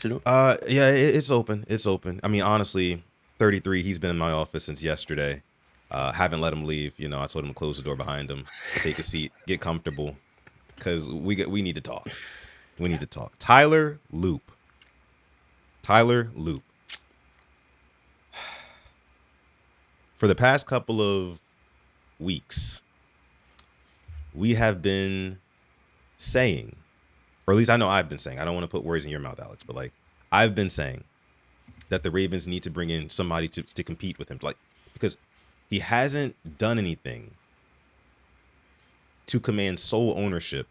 it open? yeah, it's open. It's open. I mean, honestly, 33, he's been in my office since yesterday. Haven't let him leave. I told him to close the door behind him, take a seat, get comfortable, because we need to talk. We need to talk. Tyler Loop. Tyler Loop. For the past couple of weeks, we have been saying, or at least I know I've been saying, I don't want to put words in your mouth, Alex, but like I've been saying that the Ravens need to bring in somebody to compete with him, like because he hasn't done anything to command sole ownership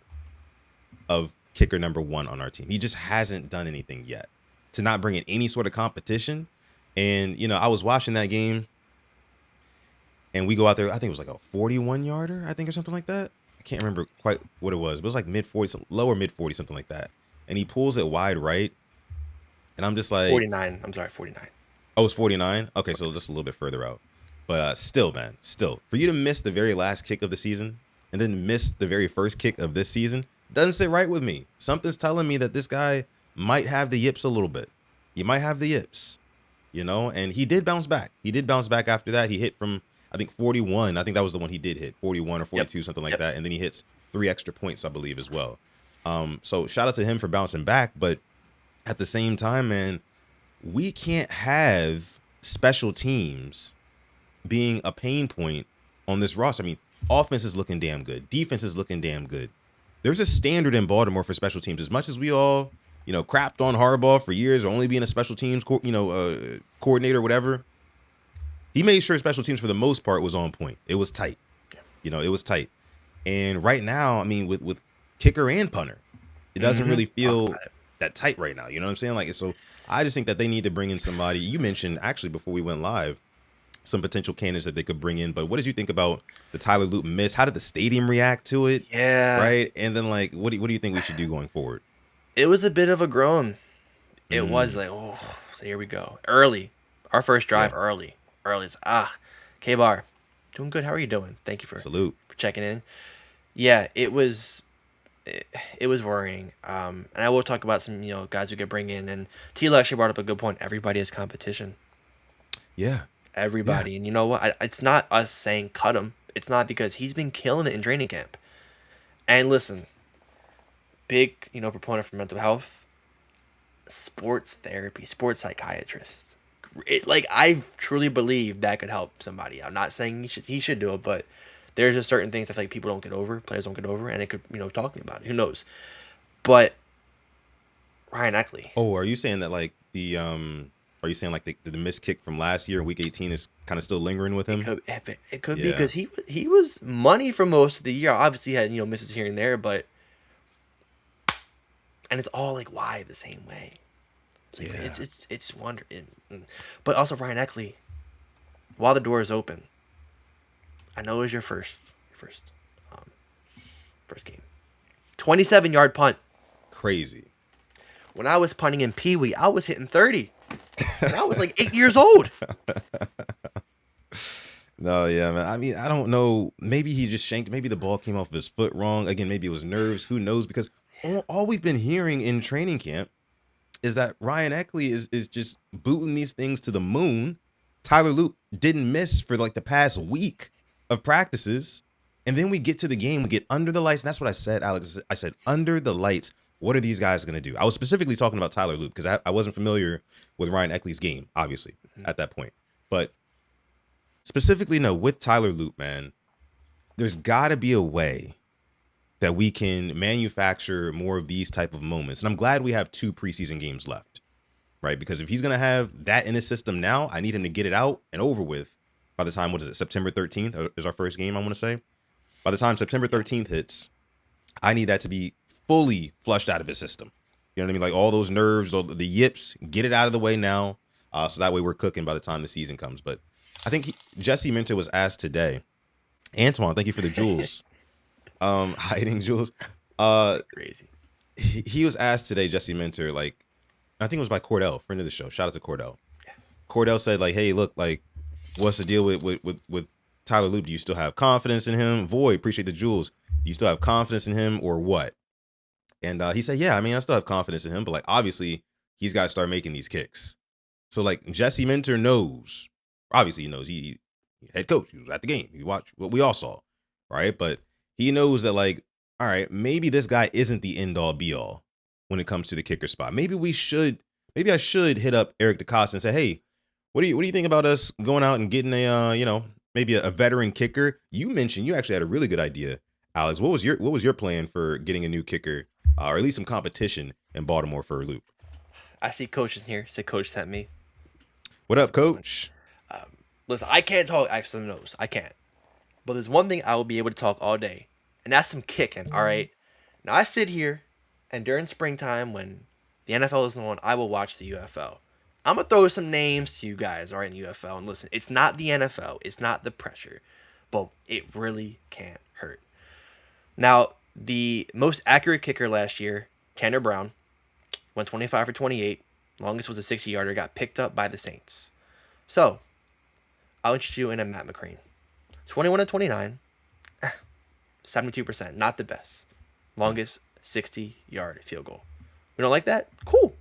of kicker number 1 on our team. He just hasn't done anything yet to not bring in any sort of competition. And I was watching that game, and we go out there. I think it was like a 41-yarder, I think, or something like that. I can't remember quite what it was, but it was like mid 40, lower mid 40, something like that. And he pulls it wide right, and I'm just like, 49. I'm sorry, 49. oh, it's 49. Okay, so just a little bit further out. But still, man, still, for you to miss the very last kick of the season and then miss the very first kick of this season doesn't sit right with me. Something's telling me that this guy might have the yips a little bit. He might have the yips, and he did bounce back. He did bounce back after that. He hit from, I think, 41. I think that was the one he did hit, 41 or Yep. 42, something like Yep. that. And then he hits 3 extra points, I believe, as well. So shout out to him for bouncing back. But at the same time, man, we can't have special teams being a pain point on this roster. I mean, offense is looking damn good. Defense is looking damn good. There's a standard in Baltimore for special teams. As much as we all, crapped on Harbaugh for years or only being a special teams, coordinator or whatever, he made sure special teams for the most part was on point. It was tight. It was tight. And right now, I mean, with kicker and punter, it doesn't really Talk feel about it. that tight right now. You know what I'm saying? Like, so I just think that they need to bring in somebody. You mentioned actually before we went live some potential candidates that they could bring in. But what did you think about the Tyler Loop miss? How did the stadium react to it? Yeah, Right. And then like, what do you think we should do going forward? it was a bit of a groan. It was like, oh, so here we go. Early. Our first drive Yeah. early. Early. It's, K-Bar, doing good. How are you doing? Thank you Salute. for checking in. Yeah, it was worrying. And I will talk about some, guys we could bring in. And Tila actually brought up a good point. Everybody is competition. Yeah. Yeah. Everybody. And you know what? It's not us saying cut him. It's not, because he's been killing it in training camp. And listen, big, proponent for mental health, sports therapy, sports psychiatrist. I truly believe that could help somebody. I'm not saying he should do it, but there's just certain things I feel like people don't get over, players don't get over, and it could, talking about it. Who knows? But Ryan Eckley, Oh, are you saying that like are you saying like the missed kick from last year, week 18, is kind of still lingering with it him? could be Yeah. because he was money for most of the year. Obviously, he had misses here and there, but and it's all like why the same way. It's like, Yeah. it's wondering, but also Ryan Eckley, while the door is open. I know it was your first, um, first game. 27-yard punt. Crazy. When I was punting in Pee Wee, I was hitting 30. And I was like 8 years old. No, yeah, man. I mean, I don't know. Maybe he just shanked. Maybe the ball came off of his foot wrong. Again, maybe it was nerves. Who knows? Because all we've been hearing in training camp is that Ryan Eckley is just booting these things to the moon. Tyler Loop didn't miss for like the past week of practices. And then we get to the game, we get under the lights. And that's what I said, Alex. I said, under the lights, what are these guys going to do? I was specifically talking about Tyler Loop because I wasn't familiar with Ryan Eckley's game, obviously, at that point. But specifically, no, with Tyler Loop, man, there's got to be a way that we can manufacture more of these type of moments. And I'm glad we have 2 preseason games left, right? Because if he's going to have that in his system now, I need him to get it out and over with by the time, what is it, September 13th is our first game, I want to say. By the time September 13th hits, I need that to be fully flushed out of his system. You know what I mean? Like all those nerves, all the yips, get it out of the way now. So that way we're cooking by the time the season comes. But I think Jesse Minter was asked today, Antoine, thank you for the jewels. Hiding jewels. Crazy. He was asked today, Jesse Minter, like, I think it was by Cordell, friend of the show. Shout out to Cordell. Yes. Cordell said, like, hey, look, like, what's the deal with Tyler Loop? Do you still have confidence in him? Void, appreciate the jewels. Do you still have confidence in him or what? And he said, yeah, I mean, I still have confidence in him, but like, obviously, he's got to start making these kicks. So like, Jesse Minter knows. Obviously, he knows he head coach. He was at the game. He watched what we all saw, right? But he knows that like, all right, maybe this guy isn't the end all be all when it comes to the kicker spot. Maybe I should hit up Eric DeCosta and say, hey, what do you think about us going out and getting a maybe a veteran kicker? You mentioned you actually had a really good idea, Alex. What was your plan for getting a new kicker, or at least some competition in Baltimore for Loop? I see coaches in here. Say coach sent me. What up, coach? Listen, I can't talk. Actually, knows I can't. But there's one thing I will be able to talk all day, and that's some kicking. All right. Now I sit here, and during springtime when the NFL isn't on, I will watch the UFL. I'm gonna throw some names to you guys, all right, in the UFL, and listen. It's not the NFL. It's not the pressure, but it really can't hurt. Now, the most accurate kicker last year, Tanner Brown, went 25 for 28. Longest was a 60-yarder. Got picked up by the Saints. So, I'll interest you in a Matt McCrane. 21 to 29, 72%. Not the best. Longest 60-yard field goal. We don't like that? Cool.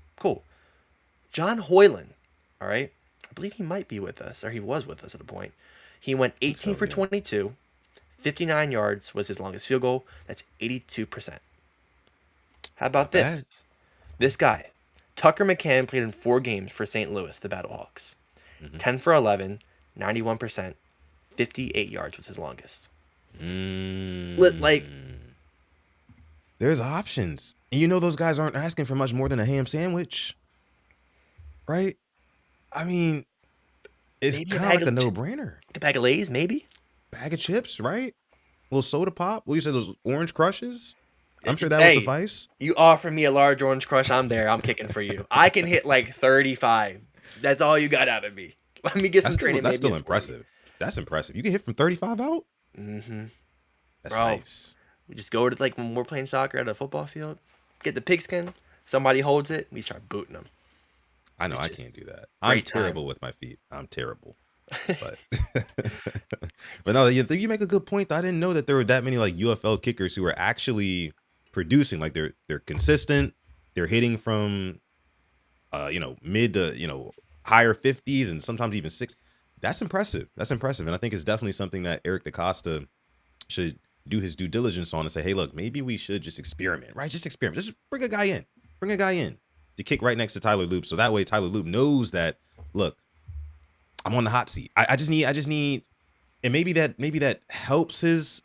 John Hoyland, all right? I believe he might be with us, or he was with us at a point. He went 18 for 22. 59 yards was his longest field goal. That's 82%. How about this? This guy, Tucker McCann, played in 4 games for St. Louis, the Battlehawks. 10 for 11, 91%, 58 yards was his longest. Like, there's options. And you know those guys aren't asking for much more than a ham sandwich, right? I mean, it's kind of like a no-brainer. A bag of Lay's, maybe? Bag of chips, right? A little soda pop. What you said, those orange crushes? I'm sure that will suffice. You offer me a large orange crush, I'm there. I'm kicking for you. I can hit like 35. That's all you got out of me. Let me get some training. That's still impressive. That's impressive. You can hit from 35 out? Mm-hmm. That's nice. We just go to, like, when we're playing soccer at a football field, get the pigskin, somebody holds it, we start booting them. I know It's I just can't do that. I'm great time. terrible with my feet. I'm terrible. But but no, you make a good point. I didn't know that there were that many like UFL kickers who are actually producing. Like they're consistent. They're hitting from mid to higher 50s and sometimes even six. That's impressive. That's impressive. And I think it's definitely something that Eric DaCosta should do his due diligence on and say, hey, look, maybe we should just experiment, right? Just experiment. Just bring a guy in. Bring a guy in to kick right next to Tyler Loop. So that way Tyler Loop knows that, look, I'm on the hot seat. I just need, and maybe that helps his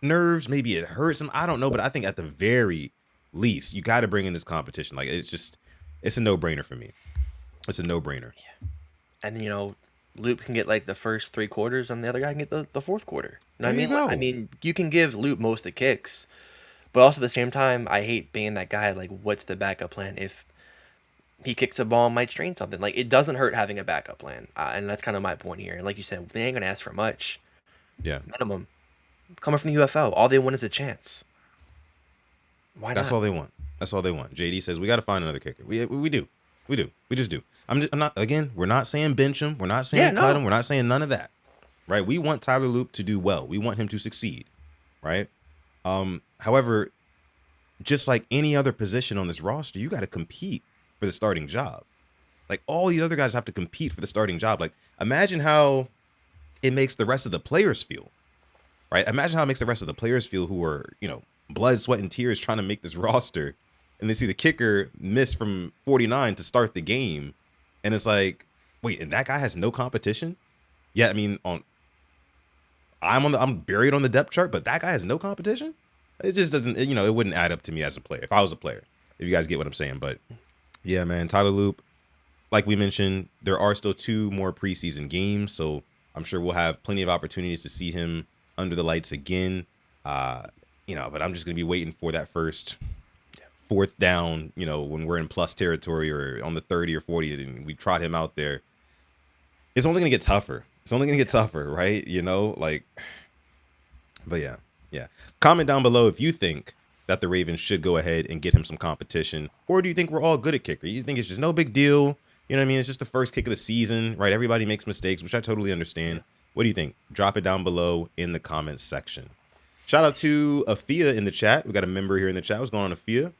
nerves. Maybe it hurts him. I don't know. But I think at the very least, you got to bring in this competition. Like it's a no-brainer for me. It's a no-brainer. And Loop can get like the first 3 quarters, and the other guy can get the fourth quarter. You know what There I you mean? Like, I go. mean, you can give Loop most of the kicks, but also at the same time, I hate being that guy. Like, what's the backup plan if he kicks a ball and might strain something? Like, it doesn't hurt having a backup plan, and that's kind of my point here. And like you said, they ain't gonna ask for much. Yeah. Minimum coming from the UFL, all they want is a chance. Why That's not? all they want. That's all they want. JD says we got to find another kicker. We do. We do. We just do. I'm not again. We're not saying bench him. We're not Yeah, saying cut no. him. We're not saying none of that. Right? We want Tyler Loop to do well. We want him to succeed. Right? However, just like any other position on this roster, you got to compete for the starting job. Like all these other guys have to compete for the starting job. Like imagine how it makes the rest of the players feel. Right? Imagine how it makes the rest of the players feel who are, blood, sweat, and tears trying to make this roster. And they see the kicker miss from 49 to start the game. And it's like, wait, and that guy has no competition? Yeah, I mean, I'm buried on the depth chart, but that guy has no competition? It just doesn't, it wouldn't add up to me as a player. If I was a player, if you guys get what I'm saying. But yeah, man, Tyler Loop, like we mentioned, there are still 2 more preseason games. So I'm sure we'll have plenty of opportunities to see him under the lights again. But I'm just going to be waiting for that first 4th down, when we're in plus territory or on the 30 or 40 and we trot him out there. It's only going to get tougher. It's only going to get tougher, right? But yeah. Yeah. Comment down below if you think that the Ravens should go ahead and get him some competition, or do you think we're all good at kicker? You think it's just no big deal? You know what I mean? It's just the first kick of the season, right? Everybody makes mistakes, which I totally understand. What do you think? Drop it down below in the comments section. Shout out to Afia in the chat. We got a member here in the chat. What's going on, Afia?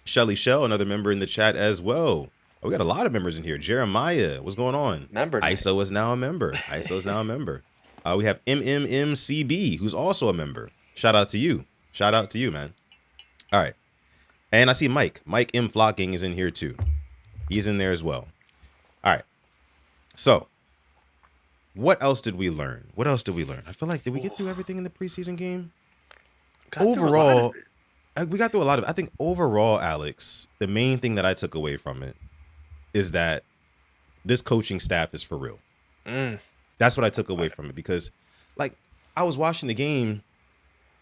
Shelly Shell, another member in the chat as well. Oh, we got a lot of members in here. Jeremiah, what's going on? Member night. ISO is now a member. ISO is now a member. We have MMMCB, who's also a member. Shout out to you. Shout out to you, man. All right. And I see Mike. Mike M. Flocking is in here too. He's in there as well. All right. So, what else did we learn? What else did we learn? I feel like, did we get through everything in the preseason game? Overall, we got through a lot of it. I think overall, Alex, the main thing that I took away from it is that this coaching staff is for real. That's what I took away from it because, like, I was watching the game,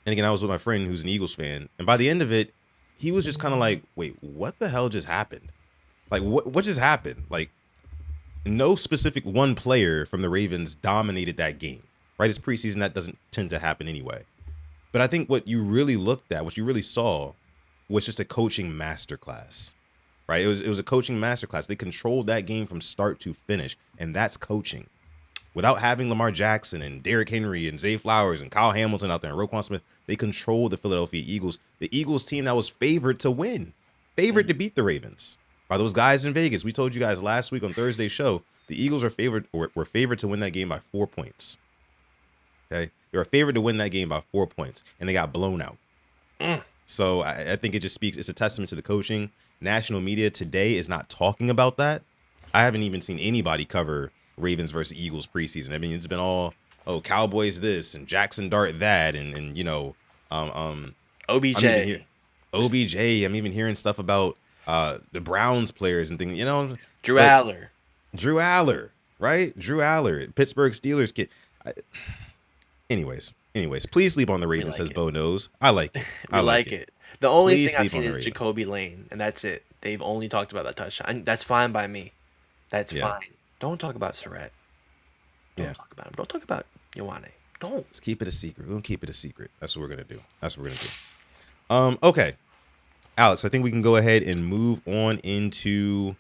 and again, I was with my friend who's an Eagles fan, and by the end of it, he was just kind of like, wait, what the hell just happened? Like, what just happened? Like, no specific one player from the Ravens dominated that game, right? It's preseason. That doesn't tend to happen anyway. But I think what you really looked at, what you really saw, was just a coaching masterclass, right? It was a coaching masterclass. They controlled that game from start to finish, and that's coaching. Without having Lamar Jackson and Derrick Henry and Zay Flowers and Kyle Hamilton out there and Roquan Smith, they controlled the Philadelphia Eagles, the Eagles team that was favored to win, favored to beat the Ravens by those guys in Vegas. We told you guys last week on Thursday's show, the Eagles were favored to win that game by 4 points. Okay, they were favored to win that game by 4 points, and they got blown out. So I think it just speaks. It's a testament to the coaching. National media today is not talking about that. I haven't even seen anybody cover Ravens versus Eagles preseason. I mean, it's been all, Cowboys this and Jackson Dart that, and OBJ. I'm even hearing stuff about the Browns players and things. Drew Aller, right? Drew Aller, Pittsburgh Steelers kid. Anyways, please sleep on the Ravens, says Bo Knows. I like it. I like it. The only Please thing I've sleep on seen the is Ravens. Jacoby Lane, and that's it. They've only talked about that touchdown. That's fine by me. That's fine. Don't talk about Surratt. Don't talk about him. Don't talk about Ioane. Don't. Let's keep it a secret. We'll keep it a secret. That's what we're gonna do. Okay, Alex, I think we can go ahead and move on into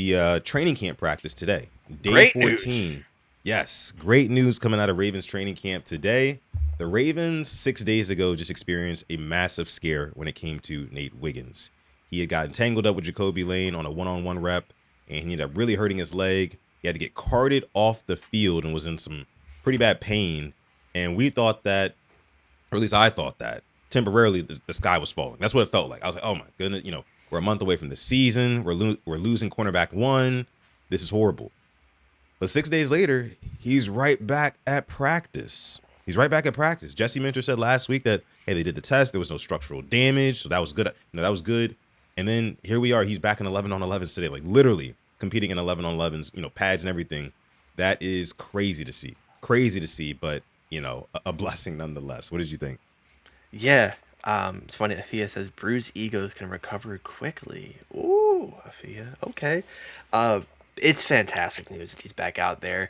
the training camp practice today, day Great 14. news. Yes, great news coming out of Ravens training camp today. The Ravens 6 days ago just experienced a massive scare when it came to Nate Wiggins. He had gotten tangled up with Jacoby Lane on a one-on-one rep, and he ended up really hurting his leg. He had to get carted off the field and was in some pretty bad pain. And we thought that, or at least I thought that, temporarily the sky was falling. That's what it felt like. I was like, oh my goodness, we're a month away from the season. We're losing cornerback one. This is horrible. But 6 days later, he's right back at practice. He's right back at practice. Jesse Minter said last week that, hey, they did the test. There was no structural damage. So that was good. That was good. And then here we are. He's back in 11 on 11s today, like literally competing in 11 on 11s, pads and everything. That is crazy to see. Crazy to see, but, a blessing nonetheless. What did you think? Yeah. It's funny. Afia says bruised egos can recover quickly. Ooh, Afia. Okay. It's fantastic news that he's back out there.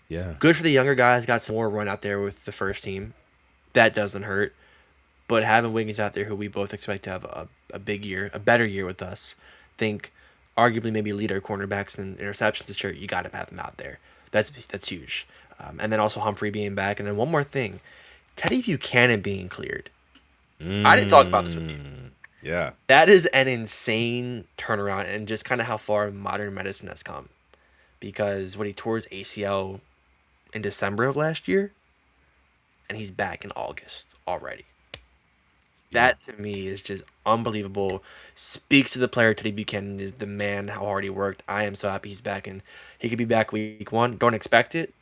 Yeah. Good for the younger guys. Got some more run out there with the first team. That doesn't hurt. But having Wiggins out there, who we both expect to have a big year, a better year with us, think arguably maybe lead our cornerbacks in interceptions this year. You got to have him out there. That's huge. And then also Humphrey being back. And then one more thing, Teddy Buchanan being cleared. I didn't talk about this with you. Yeah. That is an insane turnaround and just kind of how far modern medicine has come. Because when he tore his ACL in December of last year, and he's back in August already. That to me is just unbelievable. Speaks to the player. Teddy Buchanan is the man, how hard he worked. I am so happy he's back, and he could be back week one. Don't expect it,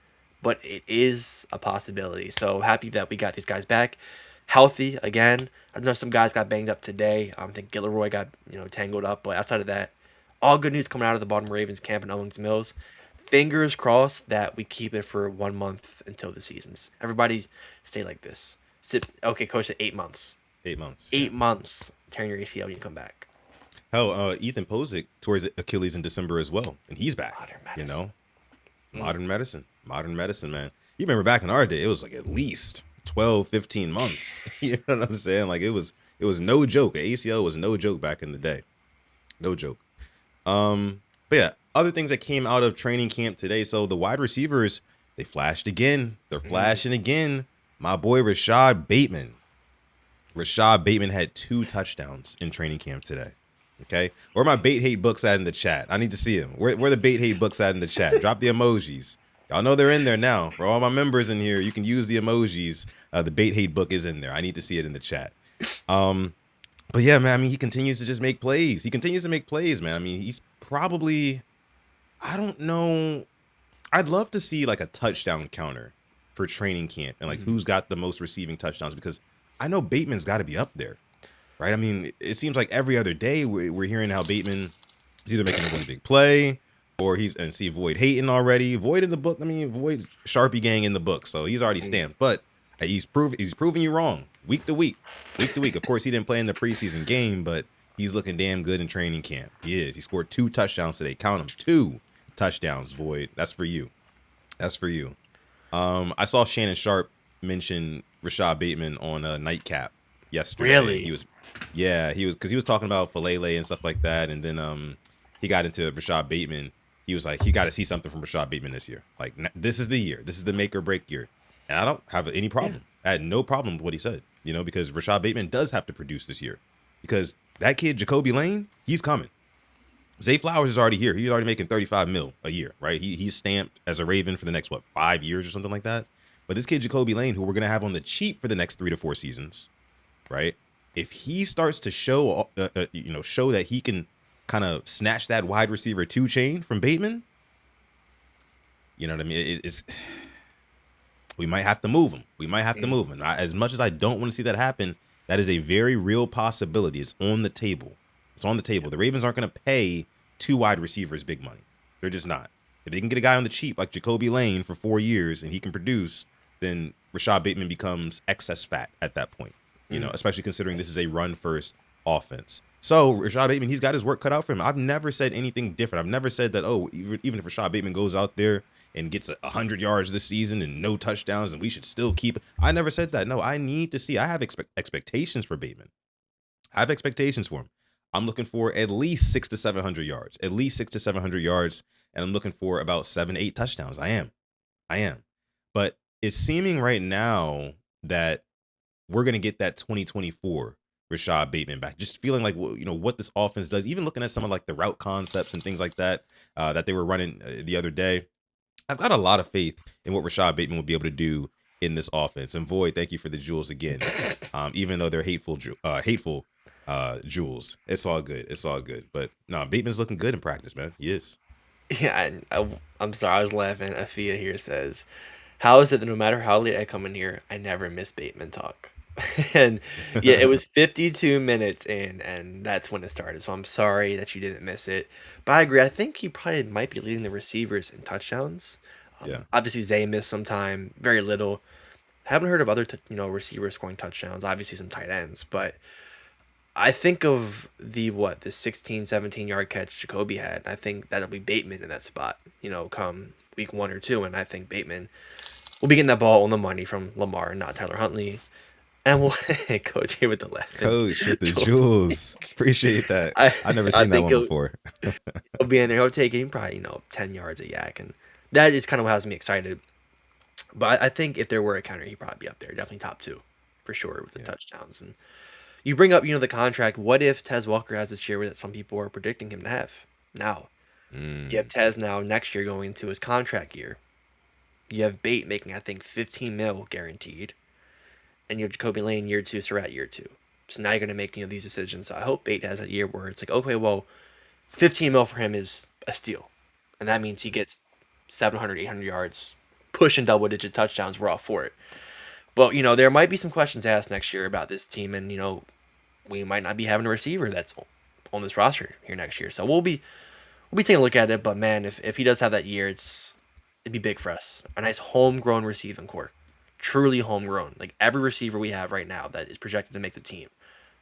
but it is a possibility. So happy that we got these guys back. Healthy again. I know some guys got banged up today. I think Gilroy got tangled up, but outside of that, all good news coming out of the Baltimore Ravens camp in Owings Mills. Fingers crossed that we keep it for 1 month until the seasons. Everybody stay like this. Okay, coach, 8 months. 8 months. 8 months. Tearing your ACL, you come back. Hell, Ethan Posick tore his Achilles in December as well, and he's back. Modern medicine. Modern medicine, man. You remember back in our day, it was like at least 12, 15 months. You know what I'm saying? Like it was no joke. A ACL was no joke back in the day. No joke. But yeah, other things that came out of training camp today. So the wide receivers, they flashed again. They're flashing again. My boy Rashad Bateman. Rashad Bateman had 2 touchdowns in training camp today. Okay. Where my bait hate books at in the chat? I need to see them. Where the bait hate books at in the chat? Drop the emojis. Y'all know they're in there now. For all my members in here, you can use the emojis. The bait hate book is in there. I need to see it in the chat. But yeah, man, I mean, he continues to just make plays. He continues to make plays, man. I mean, he's probably, I don't know. I'd love to see like a touchdown counter for training camp and like who's got the most receiving touchdowns, because I know Bateman's got to be up there, right? I mean, it seems like every other day we're hearing how Bateman is either making a really big play or and see Void hating already. Void in the book. I mean, Void Sharpie gang in the book, so he's already stamped. But he's proving you wrong week to week. Of course, he didn't play in the preseason game, but he's looking damn good in training camp. He is. He scored 2 touchdowns today. Count them, 2 touchdowns. Void. That's for you. That's for you. I saw Shannon Sharp mention Rashad Bateman on a Nightcap yesterday. Really? He was because he was talking about Falele and stuff like that, and then he got into Rashad Bateman. He was like, you got to see something from Rashad Bateman this year. Like, this is the year. This is the make or break year. And I don't have any problem. I had no problem with what he said, because Rashad Bateman does have to produce this year, because that kid, Jacoby Lane, he's coming. Zay Flowers is already here. He's already making $35 million a year, right? He's stamped as a Raven for the next, 5 years or something like that. But this kid, Jacoby Lane, who we're going to have on the cheap for the next 3 to 4 seasons, right? If he starts to show that he can kind of snatch that wide receiver 2 chain from Bateman, you know what I mean? We might have to move him. As much as I don't want to see that happen, that is a very real possibility. It's on the table. The Ravens aren't going to pay 2 wide receivers big money. They're just not. If they can get a guy on the cheap like Jacoby Lane for 4 years and he can produce, then Rashad Bateman becomes excess fat at that point. Especially considering this is a run-first offense. So Rashad Bateman, he's got his work cut out for him. I've never said anything different. I've never said that, even if Rashad Bateman goes out there and gets 100 yards this season and no touchdowns and we should still keep it. I never said that. No, I need to see. I have expectations for Bateman. I have expectations for him. I'm looking for at least 600 to 700 yards, at least 600 to 700 yards, and I'm looking for about 7 8 touchdowns. I am, but it's seeming right now that we're gonna get that 2024 Rashad Bateman back. Just feeling like what this offense does. Even looking at some of like the route concepts and things like that that they were running the other day. I've got a lot of faith in what Rashad Bateman will be able to do in this offense. And Void, thank you for the jewels again. Even though they're hateful jewels, it's all good. It's all good. But no, Bateman's looking good in practice, man. He is. Yeah, I'm sorry, I was laughing. Afia here says, "How is it that no matter how late I come in here, I never miss Bateman talk?" And yeah, it was 52 minutes in, and that's when it started. So I'm sorry that you didn't miss it. But I agree. I think he probably might be leading the receivers in touchdowns. Yeah. Obviously, Zay missed some time, very little. Haven't heard of other receivers scoring touchdowns. Obviously, some tight ends, but I think of the 16, 17 yard catch Jacoby had. I think that'll be Bateman in that spot, come week 1 or 2. And I think Bateman will be getting that ball on the money from Lamar, not Tyler Huntley. And we'll Coach here with the laughing. Coach with the jewels. Appreciate that. I've never I seen that think one before. he'll be in there. He'll take it probably, 10 yards a yak. And that is kind of what has me excited. But I think if there were a counter, he'd probably be up there. Definitely top 2 for sure with the Yeah. touchdowns. And you bring up, the contract. What if Tez Walker has this year that some people are predicting him to have? Now, you have Tez now next year going into his contract year. You have Bate making, I think, 15 mil guaranteed. And you have Jacoby Lane year 2, so we're at year 2. So now you're going to make, these decisions. So I hope Bate has a year where it's like, okay, well, 15 mil for him is a steal. And that means he gets 700, 800 yards, pushing double-digit touchdowns. We're all for it. But, there might be some questions asked next year about this team. And, we might not be having a receiver that's on this roster here next year. So we'll be taking a look at it. But, man, if he does have that year, it'd be big for us. A nice homegrown receiving core. Truly homegrown. Like every receiver we have right now that is projected to make the team.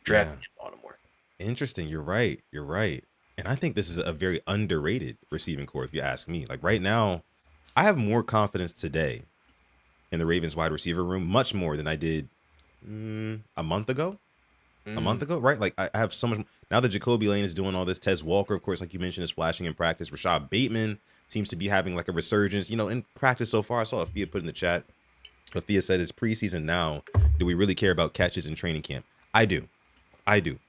Drafted in Baltimore. Interesting. You're right. You're right. And I think this is a very underrated receiving core, if you ask me. Like right now, I have more confidence today in the Ravens wide receiver room, much more than I did a month ago. A month ago, right? Like I have so much now that Jacoby Lane is doing all this. Tez Walker, of course, like you mentioned, is flashing in practice. Rashad Bateman seems to be having like a resurgence, in practice so far. I saw Afia put in the chat. Afia said it's preseason now. Do we really care about catches in training camp? I do.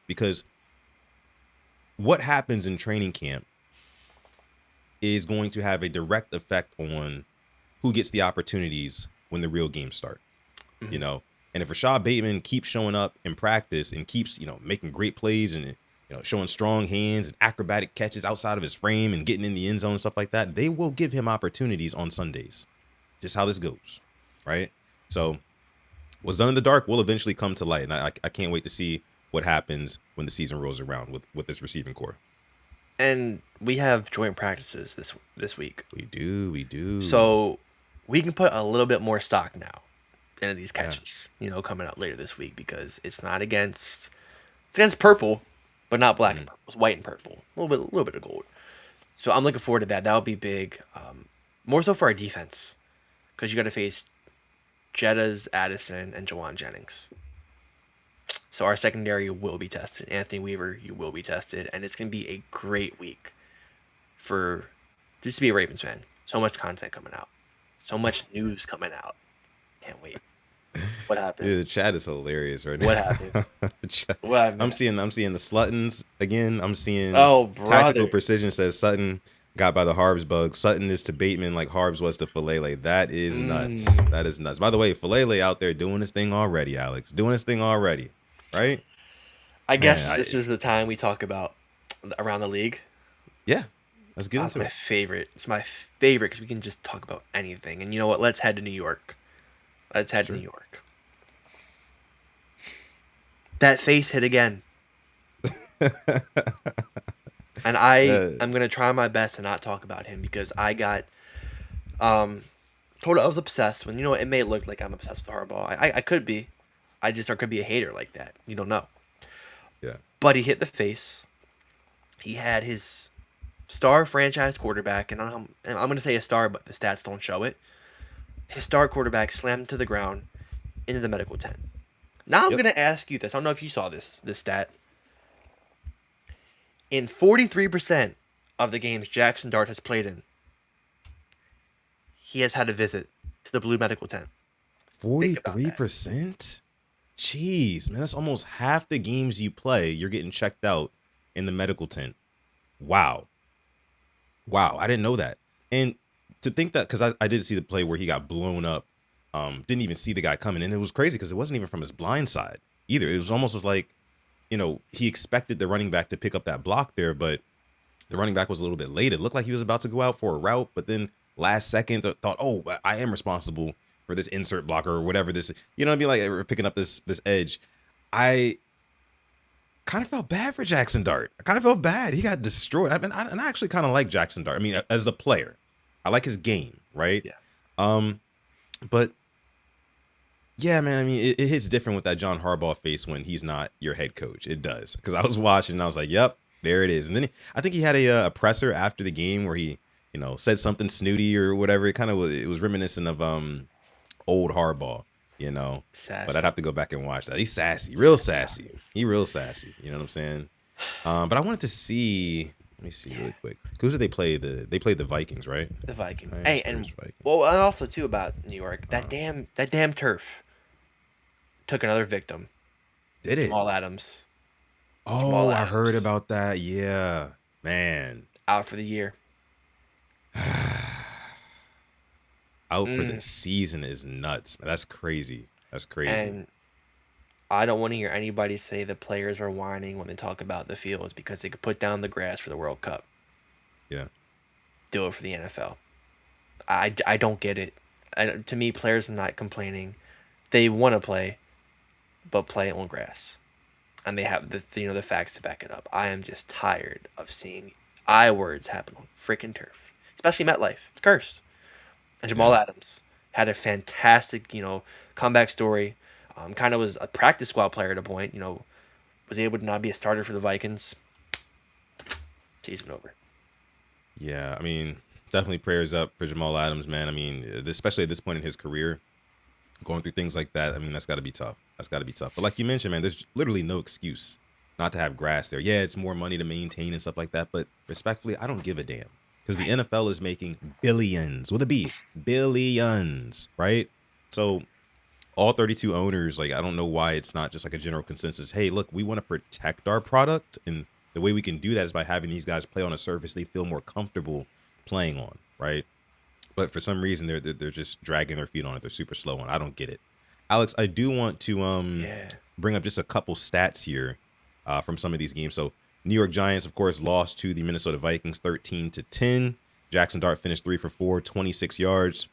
Because what happens in training camp is going to have a direct effect on who gets the opportunities when the real games start. And if Rashad Bateman keeps showing up in practice and keeps, making great plays and, showing strong hands and acrobatic catches outside of his frame and getting in the end zone and stuff like that, they will give him opportunities on Sundays. Just how this goes, right? So what's done in the dark will eventually come to light. And I can't wait to see what happens when the season rolls around with this receiving core. And we have joint practices this week. We do. So we can put a little bit more stock now into these catches, coming out later this week because it's against purple, but not black and purple. It's white and purple. A little bit of gold. So I'm looking forward to that. That'll be big. More so for our defense because you got to face Jettas, Addison, and Jawan Jennings. So our secondary will be tested. Anthony Weaver, you will be tested. And it's going to be a great week for just to be a Ravens fan. So much content coming out. So much news coming out. Can't wait. What happened? Dude, the chat is hilarious right now. What happened? What happened? I'm seeing the Sluttons again. I'm seeing brother. Tactical Precision says Sutton got by the Harbs bug. Sutton is to Bateman like Harbs was to Falele. That is nuts. That is nuts. By the way, Falele out there doing his thing already, Alex. Doing his thing already. Right? I guess this is the time we talk about around the league. Yeah. Let's get into it. It's my favorite because we can just talk about anything. And you know what? Let's head to New York. To New York. That face hit again. And I'm going to try my best to not talk about him because I got told I was obsessed when, it may look like I'm obsessed with Harbaugh. I could be. I could be a hater like that. You don't know. Yeah. But he hit the face. He had his star franchise quarterback, and I'm going to say a star, but the stats don't show it. His star quarterback slammed to the ground into the medical tent. Now I'm going to ask you this. I don't know if you saw this stat. In 43% of the games Jackson Dart has played in, he has had a visit to the Blue Medical Tent. Think about that. 43%? Jeez, man, that's almost half the games you play. You're getting checked out in the medical tent. Wow. Wow, I didn't know that. And to think that, because I did see the play where he got blown up, didn't even see the guy coming. And it was crazy because it wasn't even from his blind side either. It was almost as like, he expected the running back to pick up that block there, but the running back was a little bit late. It looked like he was about to go out for a route, but then last second thought, oh, I am responsible for this insert blocker or whatever this, you know what I mean? Like we're picking up this edge. I kind of felt bad for Jackson Dart. I kind of felt bad. He got destroyed. And I actually kind of like Jackson Dart. I mean, as the player, I like his game, right? Yeah. But yeah, man, I mean, it hits different with that John Harbaugh face when he's not your head coach. It does. Because I was watching and I was like, yep, there it is. And then I think he had a presser after the game where he, said something snooty or whatever. It was reminiscent of old Harbaugh, Sassy. But I'd have to go back and watch that. He's sassy, real sassy. He real sassy. You know what I'm saying? But I wanted to see. Let me see really quick. Who did they play? They played the Vikings, right? The Vikings. Right, Hey, and Vikings. well, and also too about New York, that damn turf took another victim. Did it? Jamal Adams. Oh, I heard about that. Yeah, man. Out for the year. Out for the season is nuts. Man, that's crazy. That's crazy. And I don't want to hear anybody say the players are whining when they talk about the fields because they could put down the grass for the World Cup. Yeah. Do it for the NFL. I don't get it. To me, players are not complaining. They want to play, but play on grass. And they have the facts to back it up. I am just tired of seeing I words happen on freaking turf. Especially MetLife. It's cursed. And Jamal Adams had a fantastic, comeback story. Kind of was a practice squad player at a point. Was able to not be a starter for the Vikings. Season over. Yeah, I mean, definitely prayers up for Jamal Adams, man. I mean, especially at this point in his career, going through things like that. I mean, that's got to be tough. That's got to be tough. But like you mentioned, man, there's literally no excuse not to have grass there. Yeah, it's more money to maintain and stuff like that. But respectfully, I don't give a damn. Because the NFL is making billions with a B, billions, right? So all 32 owners, like, I don't know why it's not just like a general consensus. Hey, look, we want to protect our product. And the way we can do that is by having these guys play on a surface they feel more comfortable playing on, right? But for some reason, they're just dragging their feet on it. They're super slow on it. I don't get it. Alex, I do want to bring up just a couple stats here from some of these games. So New York Giants, of course, lost to the Minnesota Vikings 13-10. Jackson Dart finished 3 for 4, 26 yards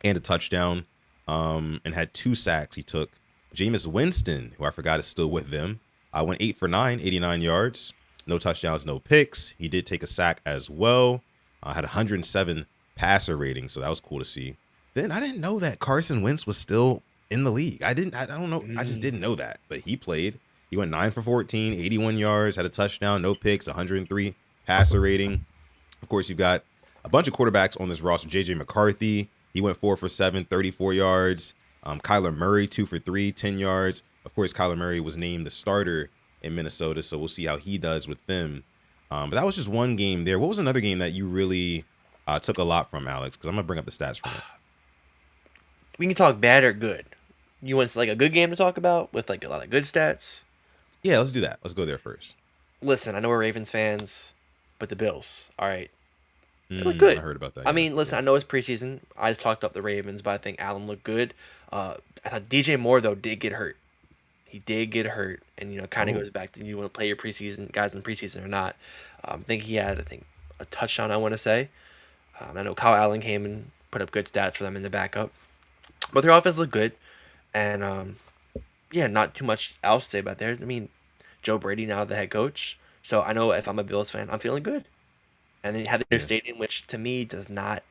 and a touchdown, and had 2 sacks. He took Jameis Winston, who I forgot is still with them, went 8 for 9, 89 yards, no touchdowns, no picks. He did take a sack as well. Had 107 passer rating, so that was cool to see. Then I didn't know that Carson Wentz was still in the league. I don't know. I just didn't know that, but he played. He went 9 for 14, 81 yards, had a touchdown, no picks, 103 passer rating. Of course, you've got a bunch of quarterbacks on this roster. J.J. McCarthy, he went 4 for 7, 34 yards. Kyler Murray, 2 for 3, 10 yards. Of course, Kyler Murray was named the starter in Minnesota, so we'll see how he does with them. But that was just one game there. What was another game that you really took a lot from, Alex? Because I'm going to bring up the stats from it. We can talk bad or good. You want like a good game to talk about with like a lot of good stats? Yeah, let's do that. Let's go there first. Listen, I know we're Ravens fans, but the Bills, all right. They look good. I heard about that. I mean, listen, I know it's preseason. I just talked up the Ravens, but I think Allen looked good. I thought DJ Moore, though, did get hurt. He did get hurt, and, kind of goes back to you want to play your preseason guys in preseason or not. I think he had, a touchdown, I want to say. I know Kyle Allen came and put up good stats for them in the backup. But their offense looked good. And, not too much else to say about there. I mean, Joe Brady now the head coach. So I know if I'm a Bills fan, I'm feeling good. And then you have the new stadium, which to me does not.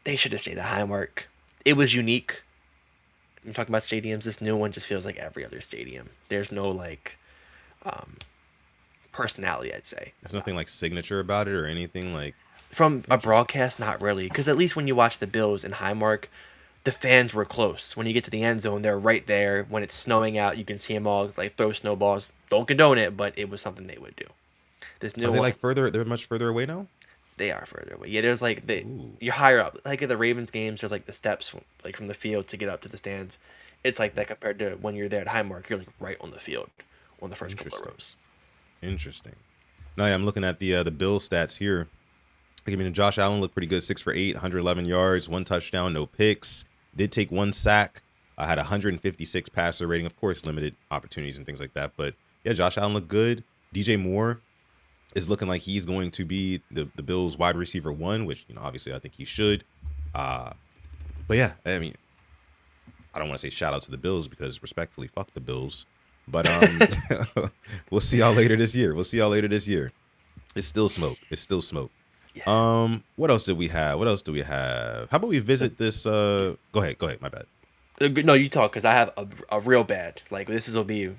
They should have stayed at Highmark. It was unique. I'm talking about stadiums. This new one just feels like every other stadium. There's no personality, I'd say. There's nothing like signature about it or anything like. From a broadcast, not really. Because at least when you watch the Bills in Highmark, the fans were close. When you get to the end zone, they're right there. When it's snowing out, you can see them all throw snowballs. Don't condone it, but it was something they would do. This Are new they one, like further? They're much further away now. they are further away. Yeah, there's like Ooh, you're higher up. Like at the Ravens games, there's like the steps like from the field to get up to the stands. It's like that compared to when you're there at Highmark. You're like right on the field, on the first couple of interesting. rows. Interesting. No, yeah, I'm looking at the Bill stats here. I mean, Josh Allen looked pretty good, 6 for 8, 111 yards, 1 touchdown, no picks. Did take 1 sack. I had 156 passer rating, of course, limited opportunities and things like that. But yeah, Josh Allen looked good. DJ Moore is looking like he's going to be the Bills wide receiver one, which obviously I think he should. Uh, but yeah, I mean, I don't want to say shout out to the Bills because respectfully, fuck the Bills. But we'll see y'all later this year. We'll see y'all later this year. It's still smoke. It's still smoke. Yeah. What else did we have? What else do we have? How about we visit this? Go ahead. Go ahead. My bad. No, you talk because I have a real bad. Like this is will be you.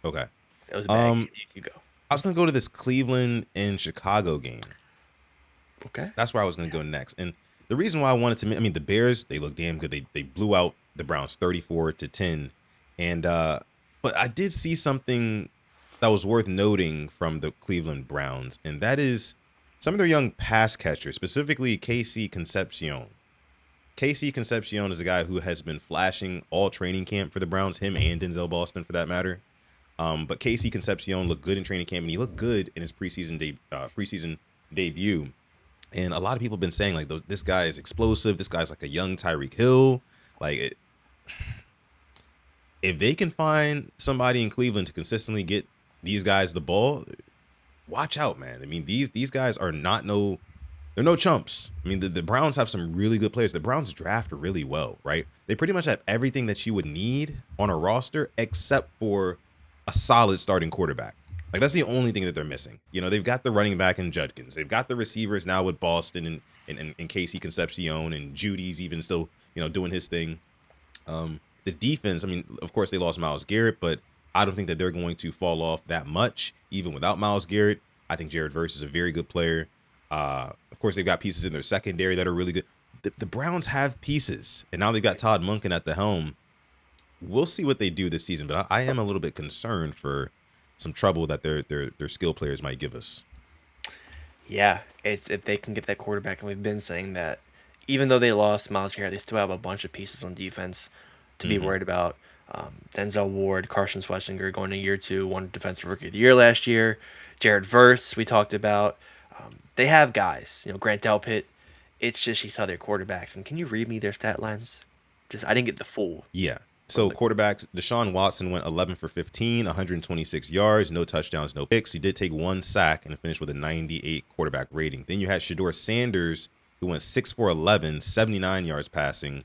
Okay. It was bad. Um, You go. I was gonna go to this Cleveland and Chicago game. Okay. That's where I was gonna go next. And the reason why I wanted to, I mean, the Bears, they look damn good. They blew out the Browns 34-10, and but I did see something that was worth noting from the Cleveland Browns, and that is some of their young pass catchers, specifically Casey Concepcion. Casey Concepcion is a guy who has been flashing all training camp for the Browns, him and Denzel Boston for that matter. But Casey Concepcion looked good in training camp, and he looked good in his preseason debut. And a lot of people have been saying like this guy is explosive. This guy's like a young Tyreek Hill. Like if they can find somebody in Cleveland to consistently get these guys the ball, watch out, man. I mean, these guys are they're no chumps. I mean, the Browns have some really good players. The Browns draft really well, right? They pretty much have everything that you would need on a roster except for a solid starting quarterback. Like that's the only thing that they're missing. They've got the running back in Judkins. They've got the receivers now with Boston and Casey Concepcion, and Judy's even still, doing his thing. The defense, I mean, of course they lost Myles Garrett, but I don't think that they're going to fall off that much, even without Myles Garrett. I think Jared Verse is a very good player. Of course, they've got pieces in their secondary that are really good. The Browns have pieces, and now they've got Todd Monken at the helm. We'll see what they do this season, but I am a little bit concerned for some trouble that their skill players might give us. Yeah, it's if they can get that quarterback, and we've been saying that even though they lost Miles Garrett, they still have a bunch of pieces on defense to be Hmm. worried about. Denzel Ward, Carson Schwarzenegger going to year two, won Defensive Rookie of the Year last year. Jared Verse, we talked about. They have guys, Grant Delpit. It's just you saw their quarterbacks. And can you read me their stat lines? Just I didn't get the full. Yeah. So quarterbacks, Deshaun Watson went 11 for 15, 126 yards, no touchdowns, no picks. He did take 1 sack and finished with a 98 quarterback rating. Then you had Shador Sanders, who went 6 for 11, 79 yards passing,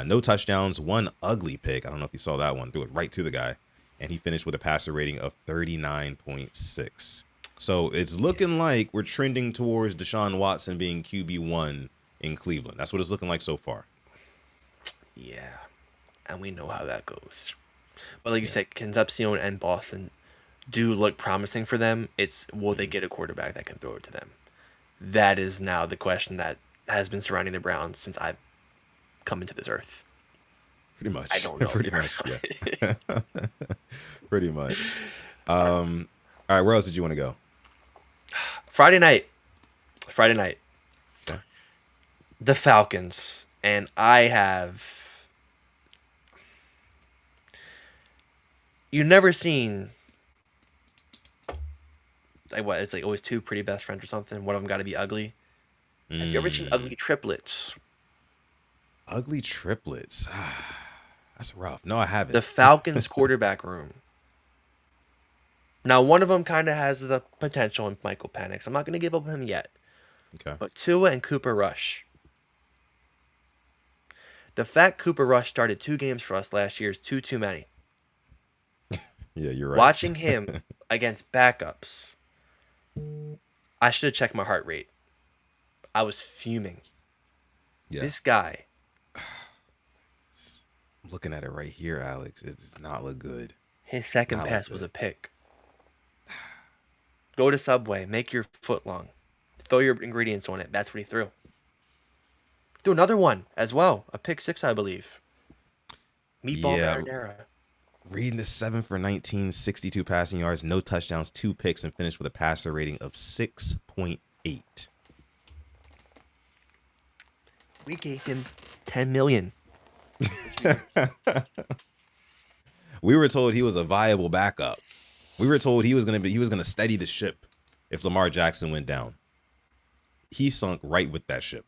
no touchdowns, one ugly pick. I don't know if you saw that one. Threw it right to the guy. And he finished with a passer rating of 39.6. So it's looking like we're trending towards Deshaun Watson being QB1 in Cleveland. That's what it's looking like so far. Yeah, and we know how that goes. But like you Yeah. said, Concepcion and Boston do look promising for them. It's will they get a quarterback that can throw it to them? That is now the question that has been surrounding the Browns since I've come into this earth. Pretty much. I don't know. Pretty much. Yeah. Pretty much. All right. Where else did you want to go? Friday night. Friday night. Okay. The Falcons. And I have. You've never seen. Like what? It's like always two pretty best friends or something. One of them got to be ugly. Have you ever seen ugly triplets? Ugly triplets. That's rough. No, I haven't. The Falcons quarterback room. Now, one of them kind of has the potential in Michael Penix. I'm not going to give up on him yet. Okay. But Tua and Cooper Rush. The fact Cooper Rush started 2 games for us last year is too many. Yeah, you're right. Watching him against backups, I should have checked my heart rate. I was fuming. Yeah. This guy. I'm looking at it right here, Alex. It does not look good. His second Not pass look was a good. pick. Go to Subway, make your foot long, throw your ingredients on it. That's what he threw. Threw another one as well, a pick six, I believe. Meatball Yeah. marinara. Reading the 7 for 19, 62 passing yards, no touchdowns, 2 picks, and finished with a passer rating of 6.8. We gave him $10 million. We were told he was a viable backup. We were told he was gonna steady the ship if Lamar Jackson went down. He sunk right with that ship.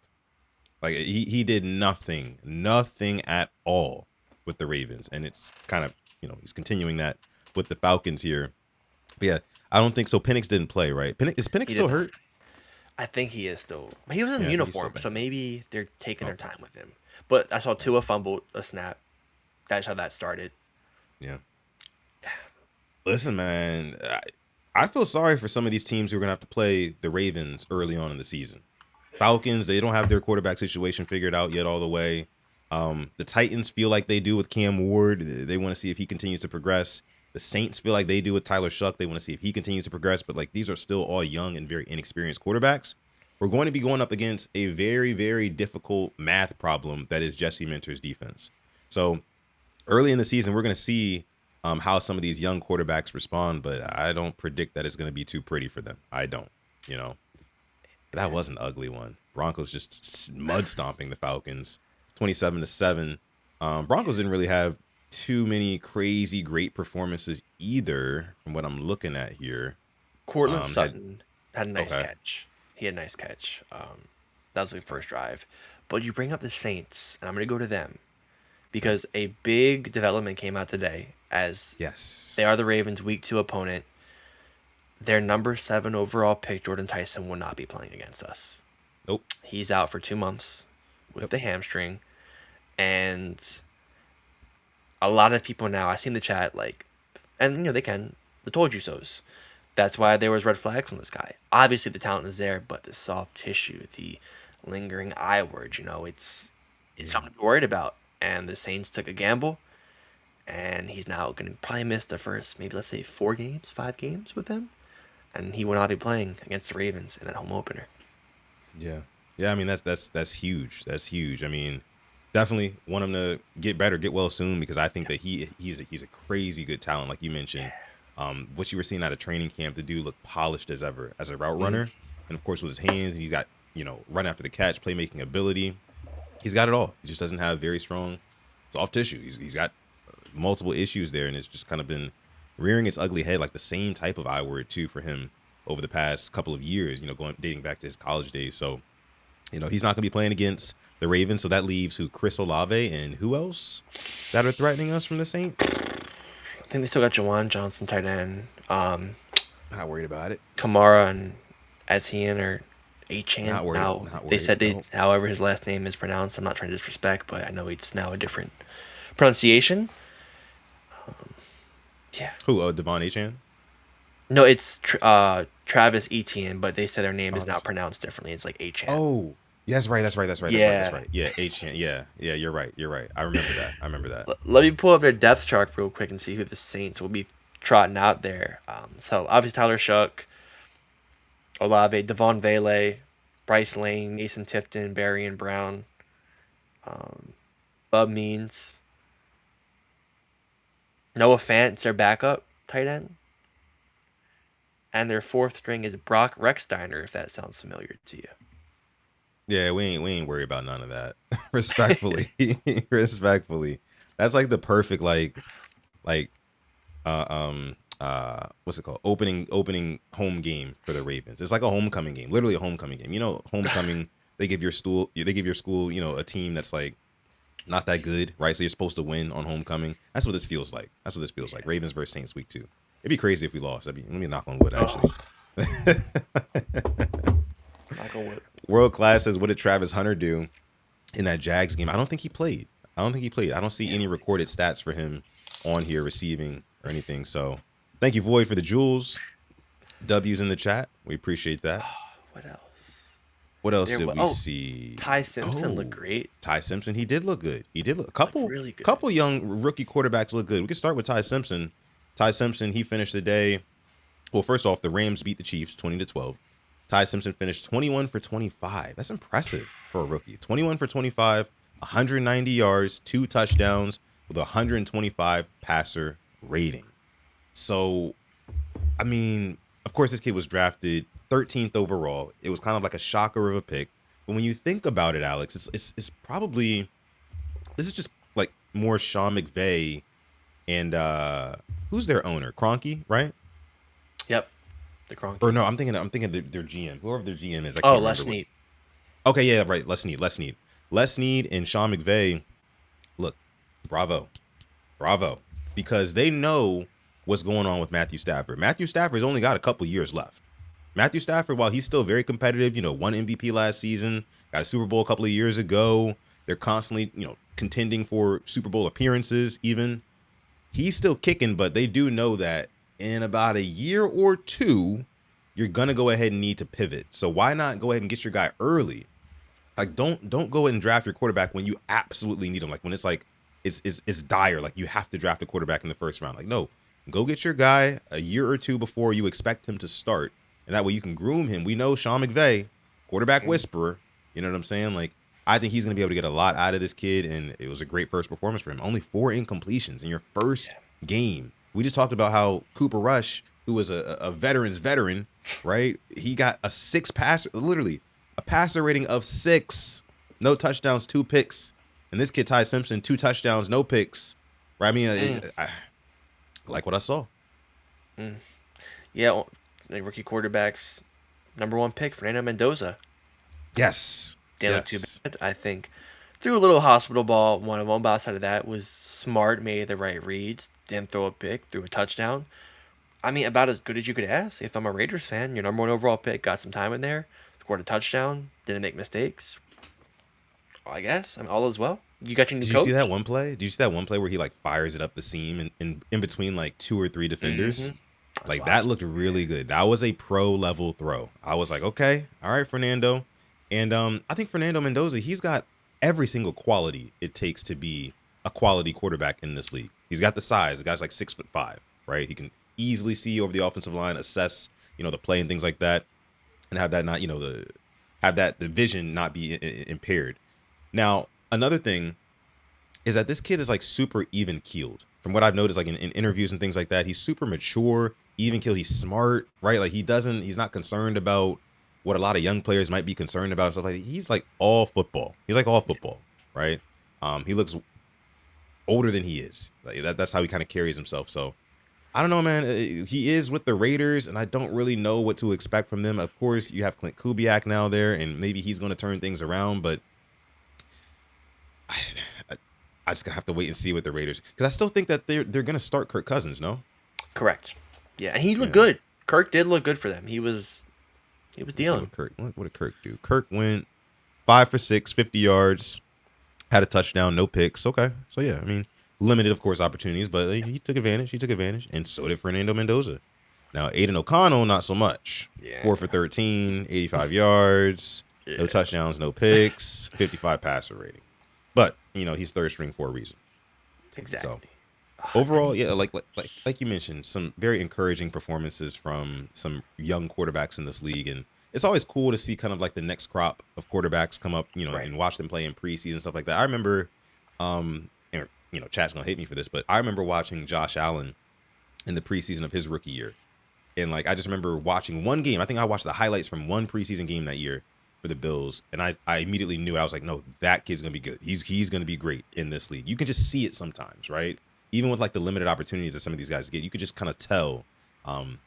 Like he did nothing at all with the Ravens, and it's kind of he's continuing that with the Falcons here. But yeah, I don't think so. Penix didn't play, right? Is Penix still hurt? I think he is still. But he was in Yeah, uniform, so maybe they're taking their time with him. But I saw Tua fumbled a snap. That's how that started. Yeah. Listen, man, I feel sorry for some of these teams who are going to have to play the Ravens early on in the season. Falcons, they don't have their quarterback situation figured out yet all the way. The Titans feel like they do with Cam Ward. They want to see if he continues to progress. The Saints feel like they do with Tyler Shuck. They want to see if he continues to progress. But like these are still all young and very inexperienced quarterbacks. We're going to be going up against a very, very difficult math problem that is Jesse Minter's defense. So early in the season, we're going to see how some of these young quarterbacks respond, but I don't predict that it's going to be too pretty for them. I don't, That was an ugly one. Broncos just mud stomping the Falcons, 27-7. Broncos didn't really have too many crazy great performances either, from what I'm looking at here. Cortland Sutton had a nice catch. He had a nice catch. That was the first drive. But you bring up the Saints, and I'm going to go to them because a big development came out today as they are the Ravens' week 2 opponent. Their number 7 overall pick, Jordan Tyson, will not be playing against us. Nope. He's out for 2 months with the hamstring. And a lot of people now, I see in the chat, and they told you so's. That's why there was red flags on this guy. Obviously, the talent is there, but the soft tissue, the lingering I word, it's something to be worried about. And the Saints took a gamble, and he's now going to probably miss the first, maybe let's say 5 games with them. And he will not be playing against the Ravens in that home opener. Yeah. I mean, that's huge. That's huge. I mean, definitely want him to get better, get well soon, because I think that he's a crazy good talent, like you mentioned. What you were seeing out of training camp, the dude looked polished as ever as a route runner, and of course with his hands, he's got run after the catch, playmaking ability. He's got it all. He just doesn't have very strong soft tissue. He's got multiple issues there, and it's just kind of been rearing its ugly head, like the same type of I word too for him over the past couple of years, dating back to his college days. So, he's not going to be playing against the Ravens. So that leaves Chris Olave and who else that are threatening us from the Saints? I think they still got Jawan Johnson, tight end. Not worried about it. Kamara and Etienne or Achan. Not worried. They said however his last name is pronounced. I'm not trying to disrespect, but I know it's now a different pronunciation. Yeah. Who? Devon Achan? No, it's Travis Etienne, but they said their name is now pronounced differently. It's like Achan. Oh, yeah, that's right. Yeah, Achan. Yeah, you're right. I remember that. Let me pull up their depth chart real quick and see who the Saints will be trotting out there. So obviously Tyler Shuck, Olave, Devon Vele, Bryce Lane, Mason Tipton, Barry Brown, Bub Means, Noah Fant's their backup tight end. And their 4th string is Brock Rexsteiner, if that sounds familiar to you. Yeah, we ain't worried about none of that. Respectfully. That's like the perfect what's it called? Opening home game for the Ravens. It's like a homecoming game, literally a homecoming game. Homecoming, they give your school, a team that's like not that good, right? So you're supposed to win on homecoming. That's what this feels like. Ravens versus Saints week 2. It'd be crazy if we lost. Let me knock on wood, actually. Knock on wood. World Class says, what did Travis Hunter do in that Jags game? I don't think he played. I don't see any recorded stats for him on here receiving or anything. So thank you, Void, for the jewels. W's in the chat. We appreciate that. What else? What else did we see? Ty Simpson looked great. Ty Simpson, he did look good. A couple really good. Couple young rookie quarterbacks look good. We can start with Ty Simpson. Ty Simpson, he finished the day. Well, first off, the Rams beat the Chiefs 20-12. Ty Simpson finished 21 for 25. That's impressive for a rookie. 21 for 25, 190 yards, 2 touchdowns with a 125 passer rating. So, I mean, of course, this kid was drafted 13th overall. It was kind of like a shocker of a pick. But when you think about it, Alex, it's probably this is just like more Sean McVay and who's their owner? Kroenke, right? Yep, the Or Cronky. no, I'm thinking their GM. Whoever their GM is, I Oh, can't remember Les what. Neat. Okay, yeah, right. Les Need and Sean McVay. Look, bravo. Bravo. Because they know what's going on with Matthew Stafford. Matthew Stafford's only got a couple years left. Matthew Stafford, while he's still very competitive, won MVP last season, got a Super Bowl a couple of years ago. They're constantly, contending for Super Bowl appearances, even. He's still kicking, but they do know that in about a year or two, you're gonna go ahead and need to pivot. So why not go ahead and get your guy early? Like don't go ahead and draft your quarterback when you absolutely need him. Like when it's like it's dire. Like you have to draft a quarterback in the first round. Like no, go get your guy a year or two before you expect him to start, and that way you can groom him. We know Sean McVay, quarterback Mm, whisperer. You know what I'm saying? Like I think he's gonna be able to get a lot out of this kid, and it was a great first performance for him. Only 4 incompletions in your first yeah. game. We just talked about how Cooper Rush, who was a veteran's veteran, right? He got a six passer, literally a passer rating of 6, no touchdowns, 2 picks, and this kid Ty Simpson 2 touchdowns, no picks. Right? I mean, Mm, I like what I saw. mm. Yeah, the rookie quarterbacks, number one pick, Fernando Mendoza. Yes, Didn't look too yes, bad, I think. Threw a little hospital ball, one of them, but outside of that, was smart, made the right reads, didn't throw a pick, threw a touchdown. I mean, about as good as you could ask. If I'm a Raiders fan, your number one overall pick got some time in there, scored a touchdown, didn't make mistakes. I guess. I mean, all is well. You got your new Did you see that coach. one play? Did you see that one play where he like fires it up the seam and in between like 2 or 3 Mm-hmm. defenders? That's Like what I that was. looked really good. That was a pro level throw. I was like, okay, all right, Fernando. And I think Fernando Mendoza, he's got every single quality it takes to be a quality quarterback in this league. He's got the size. The guy's like 6'5", right? He can easily see over the offensive line, assess, the play and things like that, and have that not, the vision not be impaired. Now, another thing is that this kid is like super even keeled. From what I've noticed, like in interviews and things like that, he's super mature, even keeled. He's smart, right? Like he's not concerned about what a lot of young players might be concerned about and stuff like that. He's like all football. He's like all football, right? He looks older than he is. Like that's how he kind of carries himself. So I don't know, man. He is with the Raiders, and I don't really know what to expect from them. Of course, you have Clint Kubiak now there, and maybe he's going to turn things around, but I, I just gonna have to wait and see with the Raiders because I still think that they're gonna start Kirk Cousins. No, Correct. Yeah, and he looked yeah. good. Kirk did look good for them. He was Let's see dealing. what Kirk. What did Kirk do? Kirk went 5 for 6, 50 yards, had a touchdown, no picks. Okay, so yeah, I mean limited, of course, opportunities, but he took advantage. He took advantage, and so did Fernando Mendoza. Now Aiden O'Connell, not so much. Yeah. 4 for 13, 85 yards, no Yeah. touchdowns, no picks, 55 passer rating. But he's third string for a reason. So Exactly. overall, yeah, like you mentioned, some very encouraging performances from some young quarterbacks in this league, and it's always cool to see kind of like the next crop of quarterbacks come up, Right. and watch them play in preseason stuff like that. I remember, and, chat's gonna hate me for this, but I remember watching Josh Allen in the preseason of his rookie year, and like I just remember watching one game. I think I watched the highlights from one preseason game that year for the Bills, and I immediately knew. I was like, no, that kid's gonna be good. He's gonna be great in this league. You can just see it sometimes, right? Even with like the limited opportunities that some of these guys get, you could just kind of tell um,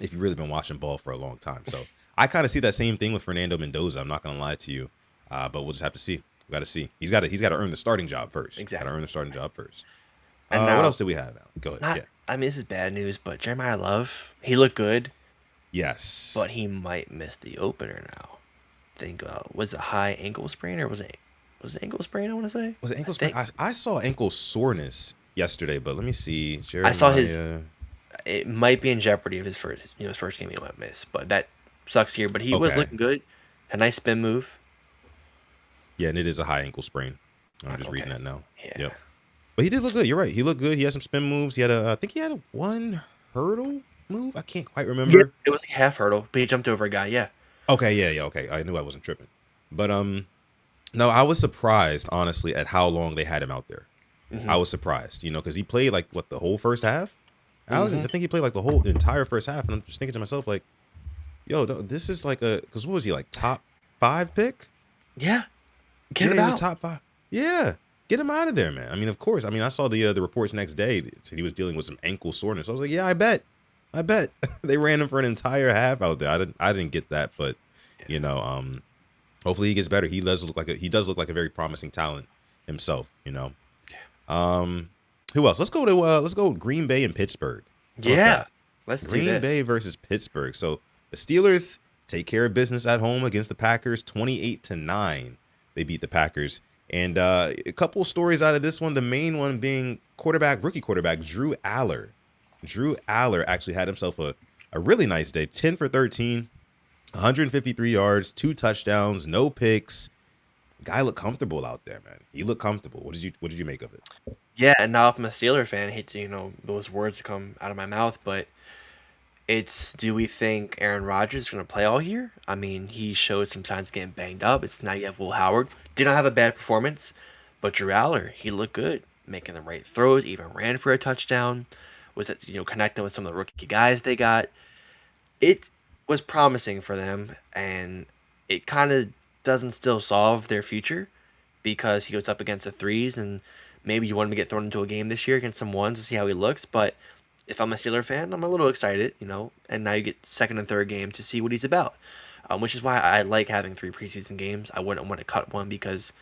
if you've really been watching ball for a long time. So I kind of see that same thing with Fernando Mendoza. I'm not gonna lie to you, but we'll just have to see. We got to see. He's got to earn the starting job first. Got to Exactly. earn the starting job first. And What now, else do we have? Alan? Go ahead. not. Yeah. I mean, this is bad news, but Jeremiah Love, he looked good, Yes. but he might miss the opener now. Think was it high ankle sprain or was it ankle sprain? I want to say. Was it I ankle sprain? think I saw ankle soreness yesterday, but let me see. I saw his. Jeremiah. It might be in jeopardy of his first game he might miss, but that sucks here. But he was Okay. looking good. A nice spin move. Yeah, and it is a high ankle sprain. I'm just reading Okay. that now. Yeah. Yep. But he did look good. You're right. He looked good. He had some spin moves. I think he had a one hurdle move. I can't quite Yeah. remember. It was like half hurdle, but he jumped over a guy. Yeah. Okay, yeah, okay. I knew I wasn't tripping. But no, I was surprised honestly at how long they had him out there. I Mm-hmm. was surprised, because he played like what the whole first half. Mm-hmm. I think he played like the whole entire first half, and I'm just thinking to myself like, yo, this is like because what was he like top 5 pick? Yeah, get Yeah, him he was a out. top 5. Yeah, get him out of there, man. I mean, of course. I mean, I saw the reports next day. It said he was dealing with some ankle soreness. I was like, yeah, I bet they ran him for an entire half out there. I didn't get that, but you know, hopefully he gets better. He does look like a very promising talent himself. Um, who else? Let's go Green Bay and Pittsburgh. How about Yeah, that? let's do Green this. Bay versus Pittsburgh. So the Steelers take care of business at home against the Packers, 28-9. They beat the Packers. And a couple stories out of this one. The main one being rookie quarterback Drew Aller. Drew Aller actually had himself a really nice day. 10 for 13, 153 yards, 2 touchdowns, no picks. Guy looked comfortable out there, man. He looked comfortable. What did you make of it? Yeah, and now if I'm a Steeler fan, I hate to those words to come out of my mouth, but it's, do we think Aaron Rodgers is going to play all year? I mean, he showed some signs of getting banged up. It's now you have Will Howard. Did not have a bad performance, but Drew Aller, he looked good, making the right throws, even ran for a touchdown. Was it, connecting with some of the rookie guys they got? It was promising for them, and it kind of doesn't still solve their future because he goes up against the threes, and maybe you want him to get thrown into a game this year against some ones to see how he looks. But if I'm a Steeler fan, I'm a little excited, and now you get second and third game to see what he's about. Which is why I like having 3 preseason games. I wouldn't want to cut one because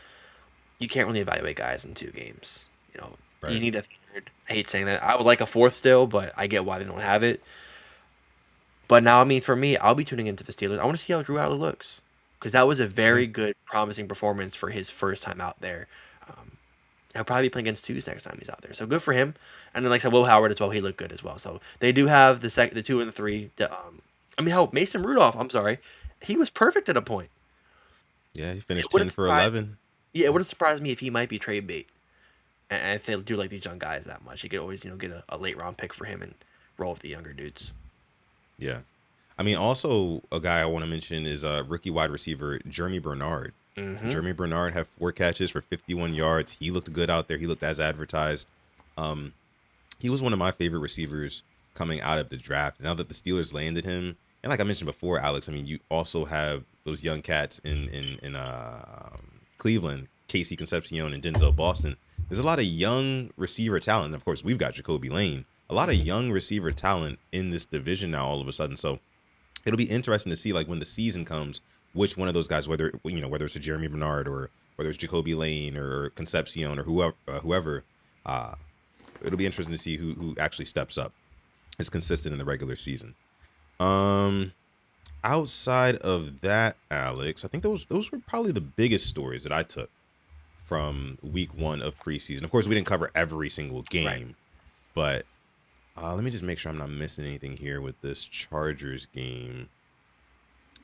you can't really evaluate guys in 2 games. You Right. need a third. I hate saying that. I would like a fourth still, but I get why they don't have it. But now, I mean, for me, I'll be tuning into the Steelers. I want to see how Drew Aller looks because that was a very Same. good, promising performance for his first time out there. Um, He'll probably be playing against twos next time he's out there, so good for him. And then, like I said, Will Howard as well. He looked good as well. So they do have the 2 and the 3. I mean, how Mason Rudolph? I'm sorry, he was perfect at a point. Yeah, he It finished wouldn't 10 for surprise. 11. Yeah, it wouldn't surprise me if he might be trade bait. And if they do like these young guys that much, you could always get a late round pick for him and roll with the younger dudes. Yeah. I mean, also a guy I want to mention is rookie wide receiver Jeremy Bernard. Mm-hmm. Jeremy Bernard had 4 catches for 51 yards. He looked good out there. He looked as advertised. Um, he was one of my favorite receivers coming out of the draft. Now that the Steelers landed him, and like I mentioned before, Alex, I mean, you also have those young cats in Cleveland, Casey Concepcion and Denzel Boston. There's a lot of young receiver talent. And of course, we've got Jacoby Lane. A lot of Mm-hmm. young receiver talent in this division now. All of a sudden, so it'll be interesting to see like when the season comes, which one of those guys, whether it's a Jeremy Bernard or whether it's Jacoby Lane or Concepcion or whoever, uh, it'll be interesting to see who actually steps up, is consistent in the regular season. Um, Outside of that, Alex, I think those were probably the biggest stories that I took from week 1 of preseason. Of course, we didn't cover every single Right. game, but let me just make sure I'm not missing anything here with this Chargers game.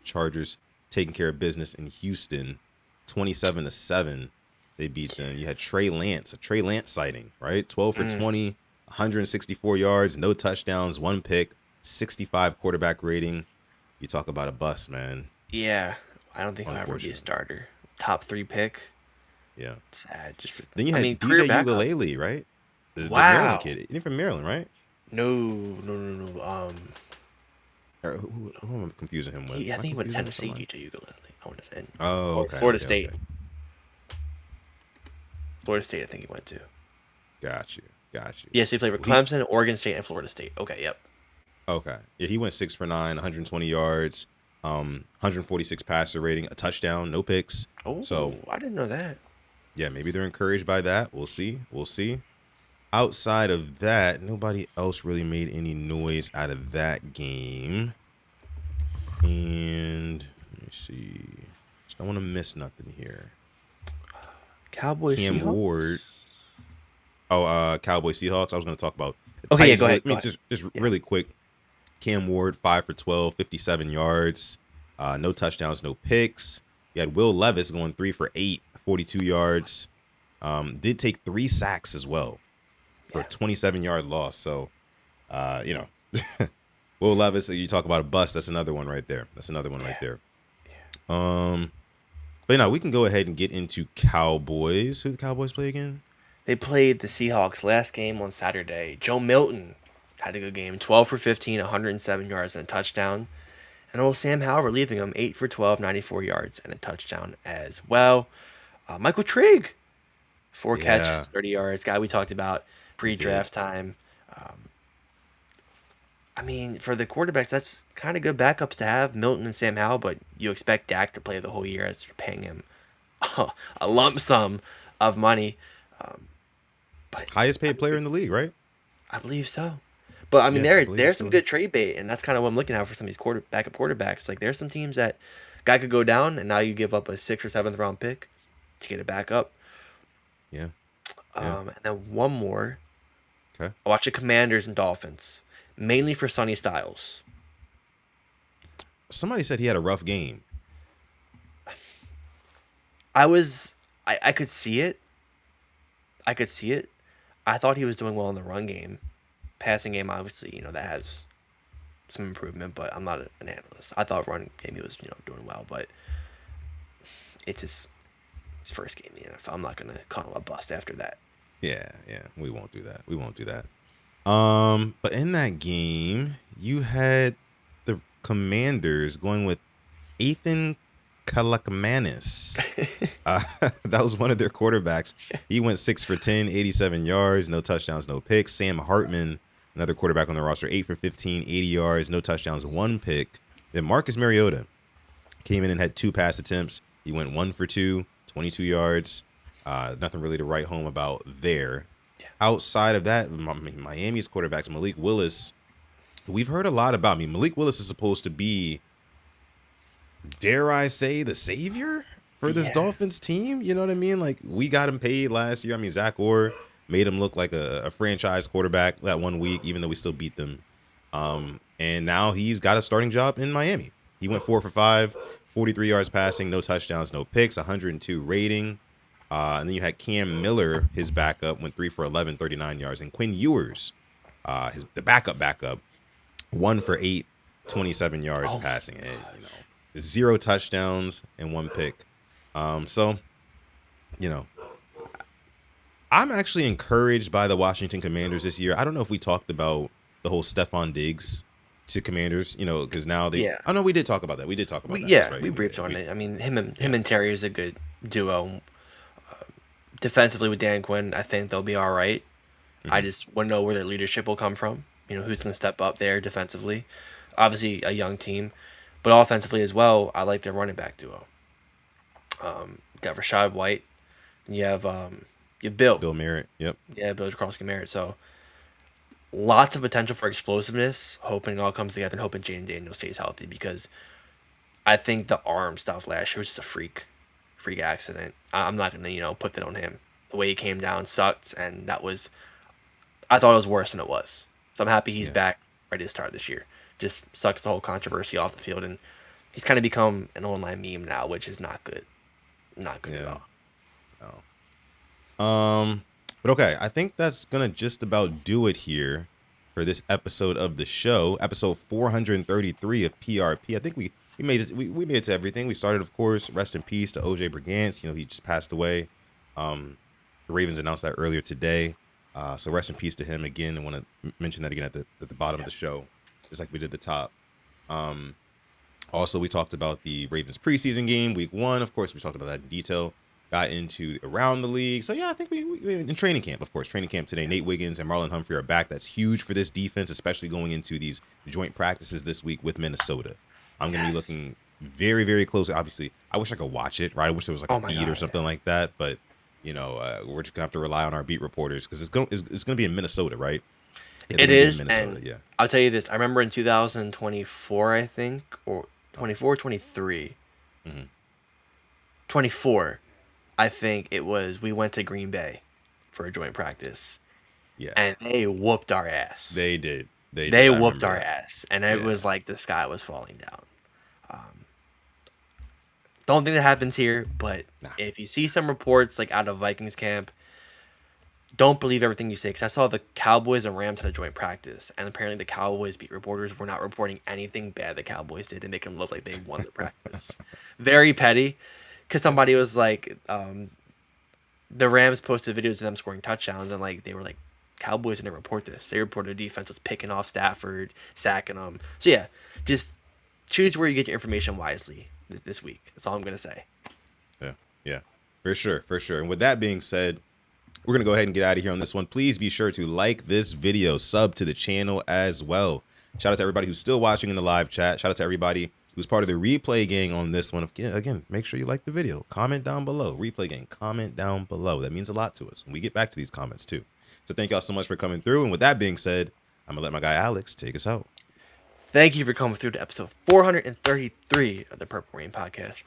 Chargers taking care of business in Houston, 27-7. They beat them. You had a Trey Lance sighting, right? 12 for Mm, 20, 164 yards, no touchdowns, 1 pick, 65 quarterback rating. You talk about a bust, man. yeah, I don't think he'll ever be a Unfortunate. starter. Top 3 pick. Yeah. Sad. Just, Then you I mean, had career DJ backup. Ugalele, right? The Maryland Wow. kid. He's from Maryland, right? No, no, no, no. Or who am I confusing him with? I Am I think he went to confusing him with Tennessee somebody? due to ukulele. I want to say, Oh, or okay, Florida okay, State. okay. Florida State, I think he went to. Got you, got you. Yes, he played for Well, he Clemson, Oregon State, and Florida State. Okay, yep. Okay. Yeah, he went 6 for 9, 120 yards, 146 passer rating, a touchdown, no picks. Oh, So I didn't know that. yeah, maybe they're encouraged by that. We'll see. We'll see. Outside of that, nobody else really made any noise out of that game. And let me see. Just don't want to miss nothing here. Cowboys, Cam Seahawks. Ward. Oh, Cowboy Seahawks. I was going to talk about the Okay, yeah, Titans. go ahead. I Go mean, ahead. just Yeah, really quick. Cam Ward, 5 for 12, 57 yards, no touchdowns, no picks. You had Will Levis going 3 for 8, 42 yards. Did take 3 sacks as well for a yeah, 27-yard loss. So, you know, Will Levis, you talk about a bust. That's another one right there. That's another one right yeah, there. yeah. Um, but we can go ahead and get into Cowboys. Who the Cowboys play again? They played the Seahawks last game on Saturday. Joe Milton had a good game, 12 for 15, 107 yards and a touchdown. And old Sam Howell relieving him, 8 for 12, 94 yards and a touchdown as well. Michael Trigg, 4 Yeah, catches, 30 yards. Guy we talked about he did. pre-draft time. I mean, for the quarterbacks, that's kind of good backups to have, Milton and Sam Howell, but you expect Dak to play the whole year as you're paying him a lump sum of money. But Highest I paid player mean, in the league, right? I believe so. But I mean, Yeah, I believe there's some so. good trade bait, and that's kind of what I'm looking at for some of these backup quarterbacks. Like there's some teams that guy could go down, and now you give up a 6th or 7th round pick to get it back up. Yeah, yeah. And then one more. Okay. I watch the Commanders and Dolphins, mainly for Sonny Styles. Somebody said he had a rough game. I was, I could see it. I could see it. I thought he was doing well in the run game. Passing game, obviously, that has some improvement, but I'm not an analyst. I thought run game he was, doing well, but it's his first game in the NFL. I'm not gonna call him a bust after that. Yeah, yeah. We won't do that. We won't do that. But in that game, you had the Commanders going with Ethan Kalakmanis. That was one of their quarterbacks. He went 6 for 10, 87 yards, no touchdowns, no picks. Sam Hartman, another quarterback on the roster, 8 for 15, 80 yards, no touchdowns, 1 pick. Then Marcus Mariota came in and had 2 pass attempts. He went 1 for 2, 22 yards. Nothing really to write home about there. Yeah. Outside of that, Miami's quarterbacks, Malik Willis. We've heard a lot about me. Malik Willis is supposed to be, dare I say, the savior for this Yeah. Dolphins team. You know what I mean? Like, we got him paid last year. I mean, Zach Orr made him look like a franchise quarterback that one week, even though we still beat them. And now he's got a starting job in Miami. He went 4 for 5, 43 yards passing, no touchdowns, no picks, 102 rating. And then you had Cam Miller, his backup, went 3 for 11, 39 yards. And Quinn Ewers, the backup, 1 for 8, 27 yards Oh my passing. And, gosh. 0 touchdowns and 1 pick. So, you know, I'm actually encouraged by the Washington Commanders this year. I don't know if we talked about the whole Stephon Diggs to Commanders, because now they. Yeah. Oh no, we did talk about that. We did talk about We that. That's yeah right. we briefed on it. I mean, him and Yeah. him and Terry is a good duo. Defensively with Dan Quinn, I think they'll be all right. I hmm just want to know where their leadership will come from. Who's going to step up there defensively. Obviously, a young team, but offensively as well. I like their running back duo. Got Rashad White. And you have Bill. Bill Merritt. Yep. Yeah, Bill Jackowski Merritt. So lots of potential for explosiveness. Hoping it all comes together and hoping Jaden Daniels stays healthy because I think the arm stuff last year was just a freak accident. I'm not gonna put that on him. The way he came down sucked, and I thought it was worse than it was. So I'm happy he's Yeah. back, ready to start this year. Just sucks the whole controversy off the field, and he's kind of become an online meme now, which is not good. Not good at Yeah. all. Oh. But okay, I think that's gonna just about do it here for this episode of the show, episode 433 of PRP. I think we made it. We made it to everything. We started, of course. Rest in peace to OJ Brigance. He just passed away. The Ravens announced that earlier today. So rest in peace to him again. I want to mention that again at the bottom of the show, just like we did the top. Also, we talked about the Ravens preseason game, week 1. Of course, we talked about that in detail. Got into around the league. So, yeah, I think we in training camp, of course. Training camp today. Nate Wiggins and Marlon Humphrey are back. That's huge for this defense, especially going into these joint practices this week with Minnesota. I'm going to be Yes. looking very, very closely. Obviously, I wish I could watch it, right? I wish there was like Oh a my feed or god. something like that. But, we're just going to have to rely on our beat reporters because it's going to be in Minnesota, right? Yeah, they're It gonna be in is, Minnesota, and yeah. I'll tell you this. I remember in 2024, I think, or 24, 23, hmm 24, I think it was. We went to Green Bay for a joint practice, Yeah, and they whooped our ass. they did. They did. They I whooped remember our that. ass, and it Yeah. was like the sky was falling down. Don't think that happens here, but Nah. if you see some reports like out of Vikings camp, don't believe everything you say. Because I saw the Cowboys and Rams had a joint practice, and apparently the Cowboys beat reporters were not reporting anything bad the Cowboys did to make them look like they won the practice. Very petty, because somebody was like, the Rams posted videos of them scoring touchdowns, and like they were like, Cowboys didn't report this. They reported the defense was picking off Stafford, sacking them. So yeah, just choose where you get your information wisely this week. That's all I'm gonna say. Yeah, yeah, for sure, for sure. And with that being said, we're gonna go ahead and get out of here on this one. Please be sure to like this video, sub to the channel as well. Shout out to everybody who's still watching in the live chat. Shout out to everybody who's part of the replay gang on this one. Again, make sure you like the video. Comment down below. Replay gang, comment down below. That means a lot to us. And we get back to these comments too. So thank y'all so much for coming through. And with that being said, I'm gonna let my guy Alex take us out. Thank you for coming through to episode 433 of the Purple Rain Podcast.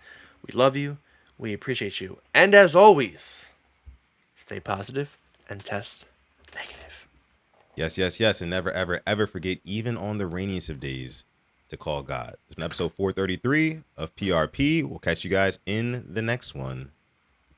We love you. We appreciate you. And as always, stay positive and test negative. Yes, yes, yes. And never, ever, ever forget, even on the rainiest of days, to call God. It's been episode 433 of PRP. We'll catch you guys in the next one.